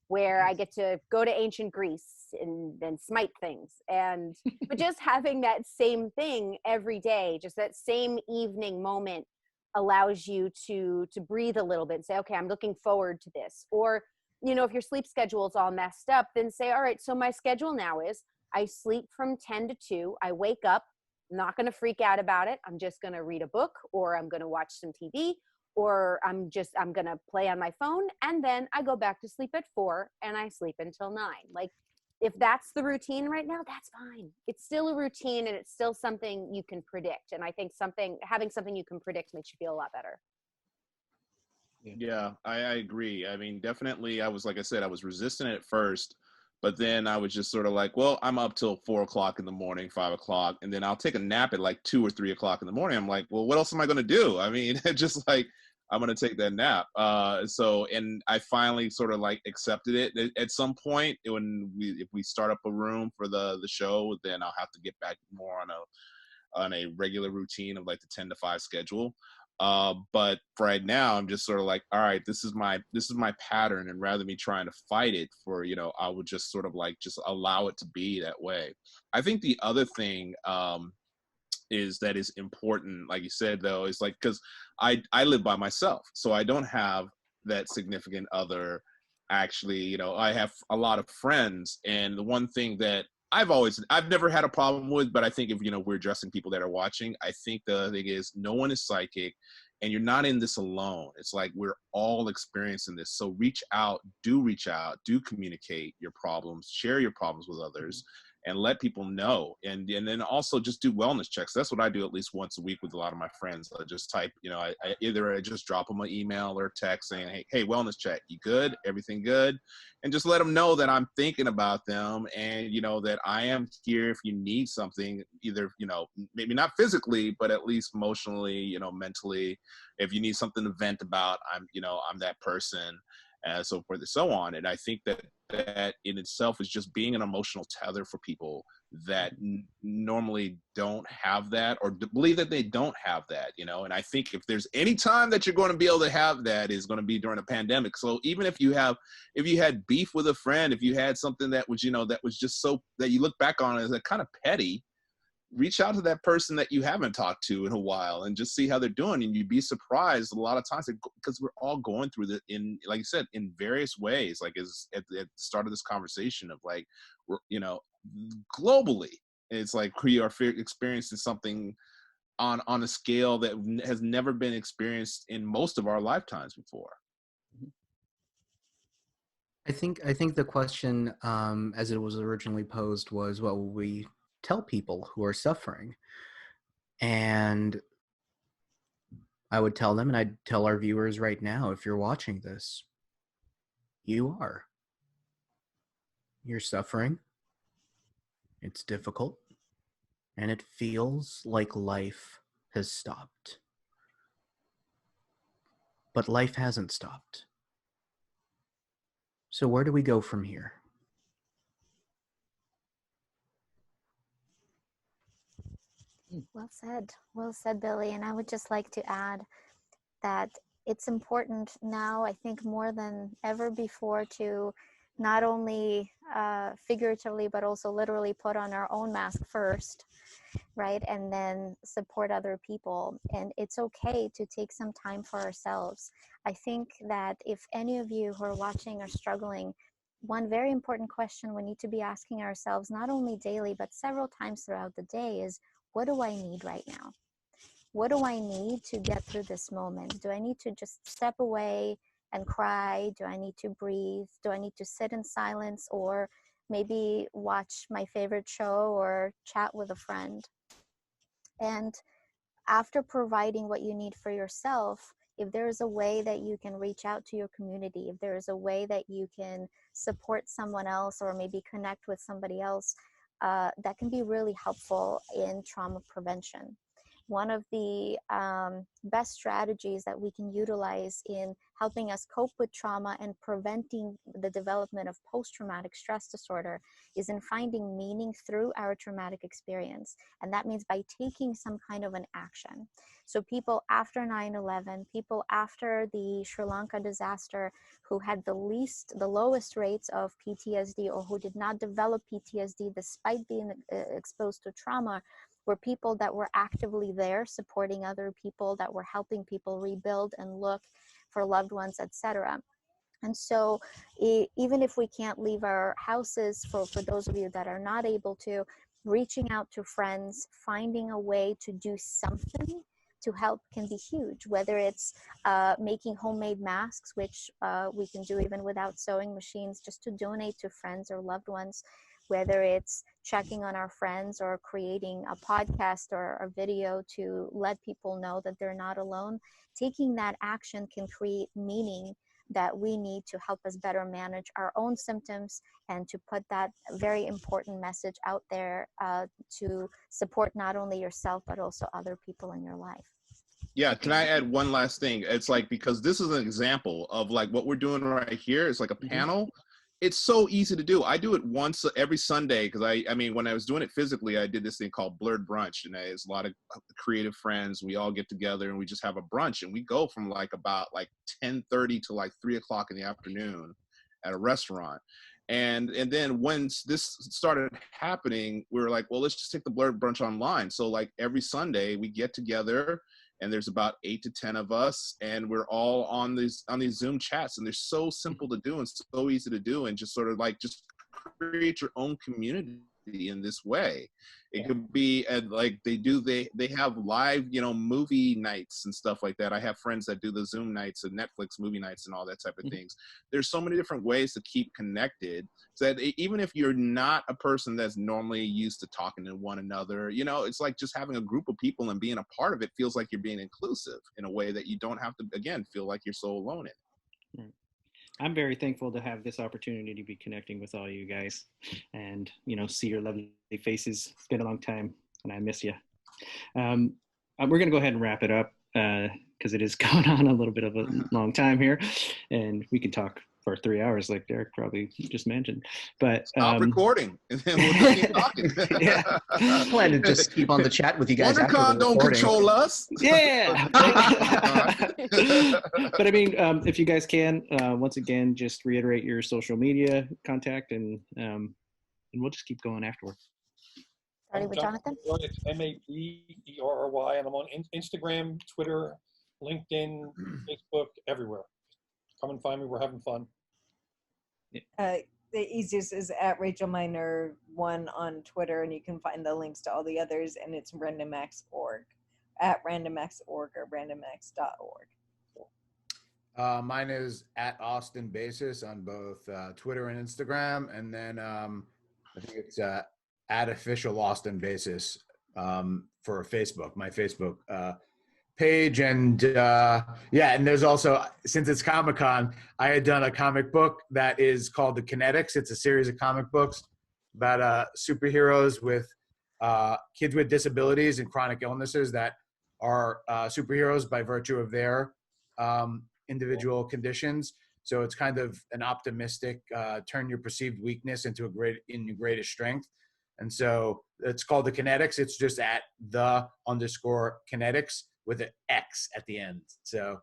where I get to go to ancient Greece and smite things. But just having that same thing every day, just that same evening moment, allows you to breathe a little bit and say, okay, I'm looking forward to this. Or, you know, if your sleep schedule is all messed up, then say, all right, so my schedule now is I sleep from 10 to 2, I wake up, I'm not going to freak out about it. I'm just going to read a book, or I'm going to watch some TV, or I'm going to play on my phone, and then I go back to sleep at 4 and I sleep until 9. Like, if that's the routine right now, that's fine. It's still a routine, and it's still something you can predict. And I think having something you can predict makes you feel a lot better. Yeah, I agree. I mean, definitely, like I said, I was resistant at first, but then I was just sort of like, well, I'm up till 4 o'clock in the morning, 5 o'clock, and then I'll take a nap at like 2 or 3 o'clock in the morning. I'm like, well, what else am I going to do? I mean, just like, I'm going to take that nap. And I finally sort of like accepted it. At some point, if we start up a room for the show, then I'll have to get back more on a regular routine of like the 10 to 5 schedule. But right now I'm just sort of like, all right, this is my pattern. And rather than me trying to fight it for, you know, I would just sort of like, just allow it to be that way. I think the other thing, is important, like you said, though, is like, because I live by myself, so I don't have that significant other. Actually, you know, I have a lot of friends, and the one thing that I've never had a problem with, but I think if, you know, we're addressing people that are watching, I think the thing is no one is psychic, and you're not in this alone. It's like we're all experiencing this. So reach out, do communicate your problems, share your problems with others, and let people know. And then also just do wellness checks. That's what I do at least once a week with a lot of my friends. I just type, you know, I either just drop them an email or text saying, hey, wellness check, you good? Everything good? And just let them know that I'm thinking about them, and, you know, that I am here if you need something, either, you know, maybe not physically, but at least emotionally, you know, mentally. If you need something to vent about, I'm that person, and so forth and so on. And I think that in itself is just being an emotional tether for people that normally don't have that, or believe that they don't have that, you know. And I think if there's any time that you're going to be able to have that, is going to be during a pandemic. So even if you had beef with a friend, if you had something that was, you know, that was just so that you look back on as a kind of petty, reach out to that person that you haven't talked to in a while and just see how they're doing. And you'd be surprised a lot of times, because we're all going through that in, like you said, in various ways, like as at the start of this conversation of like, we're, you know, globally, it's like we are experiencing something on a scale that has never been experienced in most of our lifetimes before. I think the question, as it was originally posed, was what will we tell people who are suffering? And I would tell them, and I'd tell our viewers right now, if you're watching this, you're suffering. It's difficult, and it feels like life has stopped. But life hasn't stopped. So where do we go from here? Well said, Billy. And I would just like to add that it's important now, I think more than ever before, to not only figuratively, but also literally put on our own mask first, right? And then support other people. And it's okay to take some time for ourselves. I think that if any of you who are watching are struggling, one very important question we need to be asking ourselves, not only daily, but several times throughout the day, is what do I need right now? What do I need to get through this moment? Do I need to just step away and cry? Do I need to breathe? Do I need to sit in silence, or maybe watch my favorite show or chat with a friend? And after providing what you need for yourself, if there is a way that you can reach out to your community, if there is a way that you can support someone else or maybe connect with somebody else, that can be really helpful in trauma prevention. One of the best strategies that we can utilize in helping us cope with trauma and preventing the development of post-traumatic stress disorder is in finding meaning through our traumatic experience. And that means by taking some kind of an action. So people after 9/11, people after the Sri Lanka disaster who had the lowest rates of PTSD, or who did not develop PTSD despite being exposed to trauma, were people that were actively there supporting other people, that were helping people rebuild and look for loved ones, etc. And so even if we can't leave our houses, for those of you that are not able to, reaching out to friends, finding a way to do something to help can be huge, whether it's making homemade masks, which we can do even without sewing machines, just to donate to friends or loved ones, whether it's checking on our friends or creating a podcast or a video to let people know that they're not alone. Taking that action can create meaning that we need to help us better manage our own symptoms, and to put that very important message out there to support not only yourself, but also other people in your life. Yeah, can I add one last thing? It's like, because this is an example of like what we're doing right here. It's like a panel. It's so easy to do. I do it once every Sunday because I mean, when I was doing it physically, I did this thing called Blurred Brunch, and there's a lot of creative friends. We all get together and we just have a brunch, and we go from like about like 10:30 to like 3 o'clock in the afternoon at a restaurant. And then once this started happening, we were like, well, let's just take the Blurred Brunch online. So like every Sunday we get together, and there's about 8 to 10 of us, and we're all on these Zoom chats, and they're so simple to do and so easy to do, and just sort of like just create your own community in this way. It could be like they have live, you know, movie nights and stuff like that. I have friends that do the Zoom nights and Netflix movie nights and all that type of things. There's so many different ways to keep connected, so that even if you're not a person that's normally used to talking to one another, you know, it's like just having a group of people and being a part of it feels like you're being inclusive in a way that you don't have to, again, feel like you're so alone in it. I'm very thankful to have this opportunity to be connecting with all you guys, and, you know, see your lovely faces. It's been a long time, and I miss you. We're going to go ahead and wrap it up because it is going on a little bit of a long time here, and we can talk for 3 hours like Deric probably just mentioned. But stop recording, and then we'll just keep talking. Yeah, I plan to just keep on the chat with you guys. WonderCon don't control us. Yeah. But I mean, if you guys can, once again, just reiterate your social media contact, and we'll just keep going afterward. Starting with Jonathan. It's Maberry, and I'm on Instagram, Twitter, LinkedIn, Facebook, everywhere. Come and find me. We're having fun. The easiest is at Rachel Miner 1 on Twitter, and you can find the links to all the others, and it's randomx.org, at randomx.org or randomx.org. Mine is at Austin Basis on both Twitter and Instagram, and then I think it's at official Austin Basis for Facebook, my Facebook page. And and there's also, since it's Comic-Con, I had done a comic book that is called The Kinetics. It's a series of comic books about superheroes with kids with disabilities and chronic illnesses that are superheroes by virtue of their individual conditions. So it's kind of an optimistic turn your perceived weakness into your greatest strength. And so it's called The Kinetics. It's just at _kinetics with an X at the end. So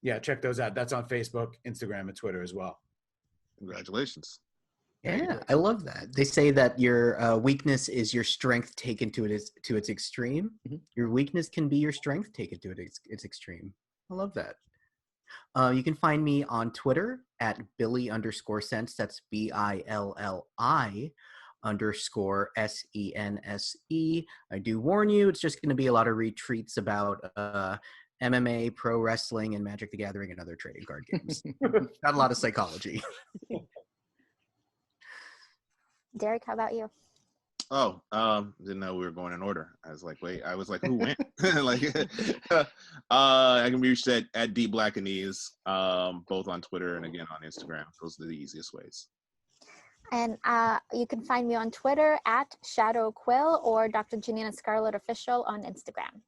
yeah, check those out. That's on Facebook, Instagram, and Twitter as well. Congratulations. Yeah, I love that. They say that your weakness is your strength taken to its extreme. Your weakness can be your strength taken to its extreme. I love that. You can find me on Twitter at Billy_Sense. That's BILLI_SENSE. I do warn you, it's just going to be a lot of retreats about MMA, pro wrestling, and Magic the Gathering and other trading card games. Not a lot of psychology. Deric, how about you? Oh, didn't know we were going in order. I was like, wait, who went? Like, I can be reached at DBlackanese, both on Twitter and again on Instagram. Those are the easiest ways. And you can find me on Twitter at Shadow Quill or Dr. Janina Scarlet Official on Instagram.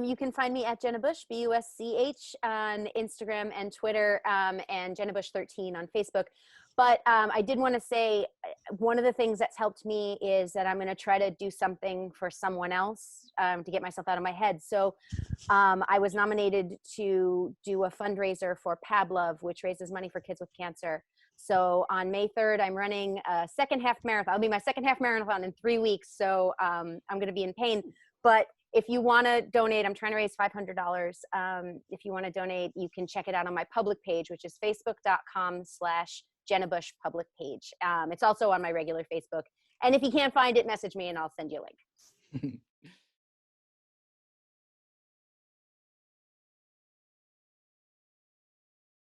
You can find me at Jenna Busch, BUSCH, on Instagram and Twitter, and Jenna Busch 13 on Facebook. But I did want to say one of the things that's helped me is that I'm going to try to do something for someone else to get myself out of my head. So I was nominated to do a fundraiser for Pablove, which raises money for kids with cancer. So on May 3rd, I'm running a second half marathon. It'll be my second half marathon in 3 weeks. So I'm going to be in pain. But if you want to donate, I'm trying to raise $500. If you want to donate, you can check it out on my public page, which is facebook.com/Jenna Busch public page. It's also on my regular Facebook. And if you can't find it, message me and I'll send you a link.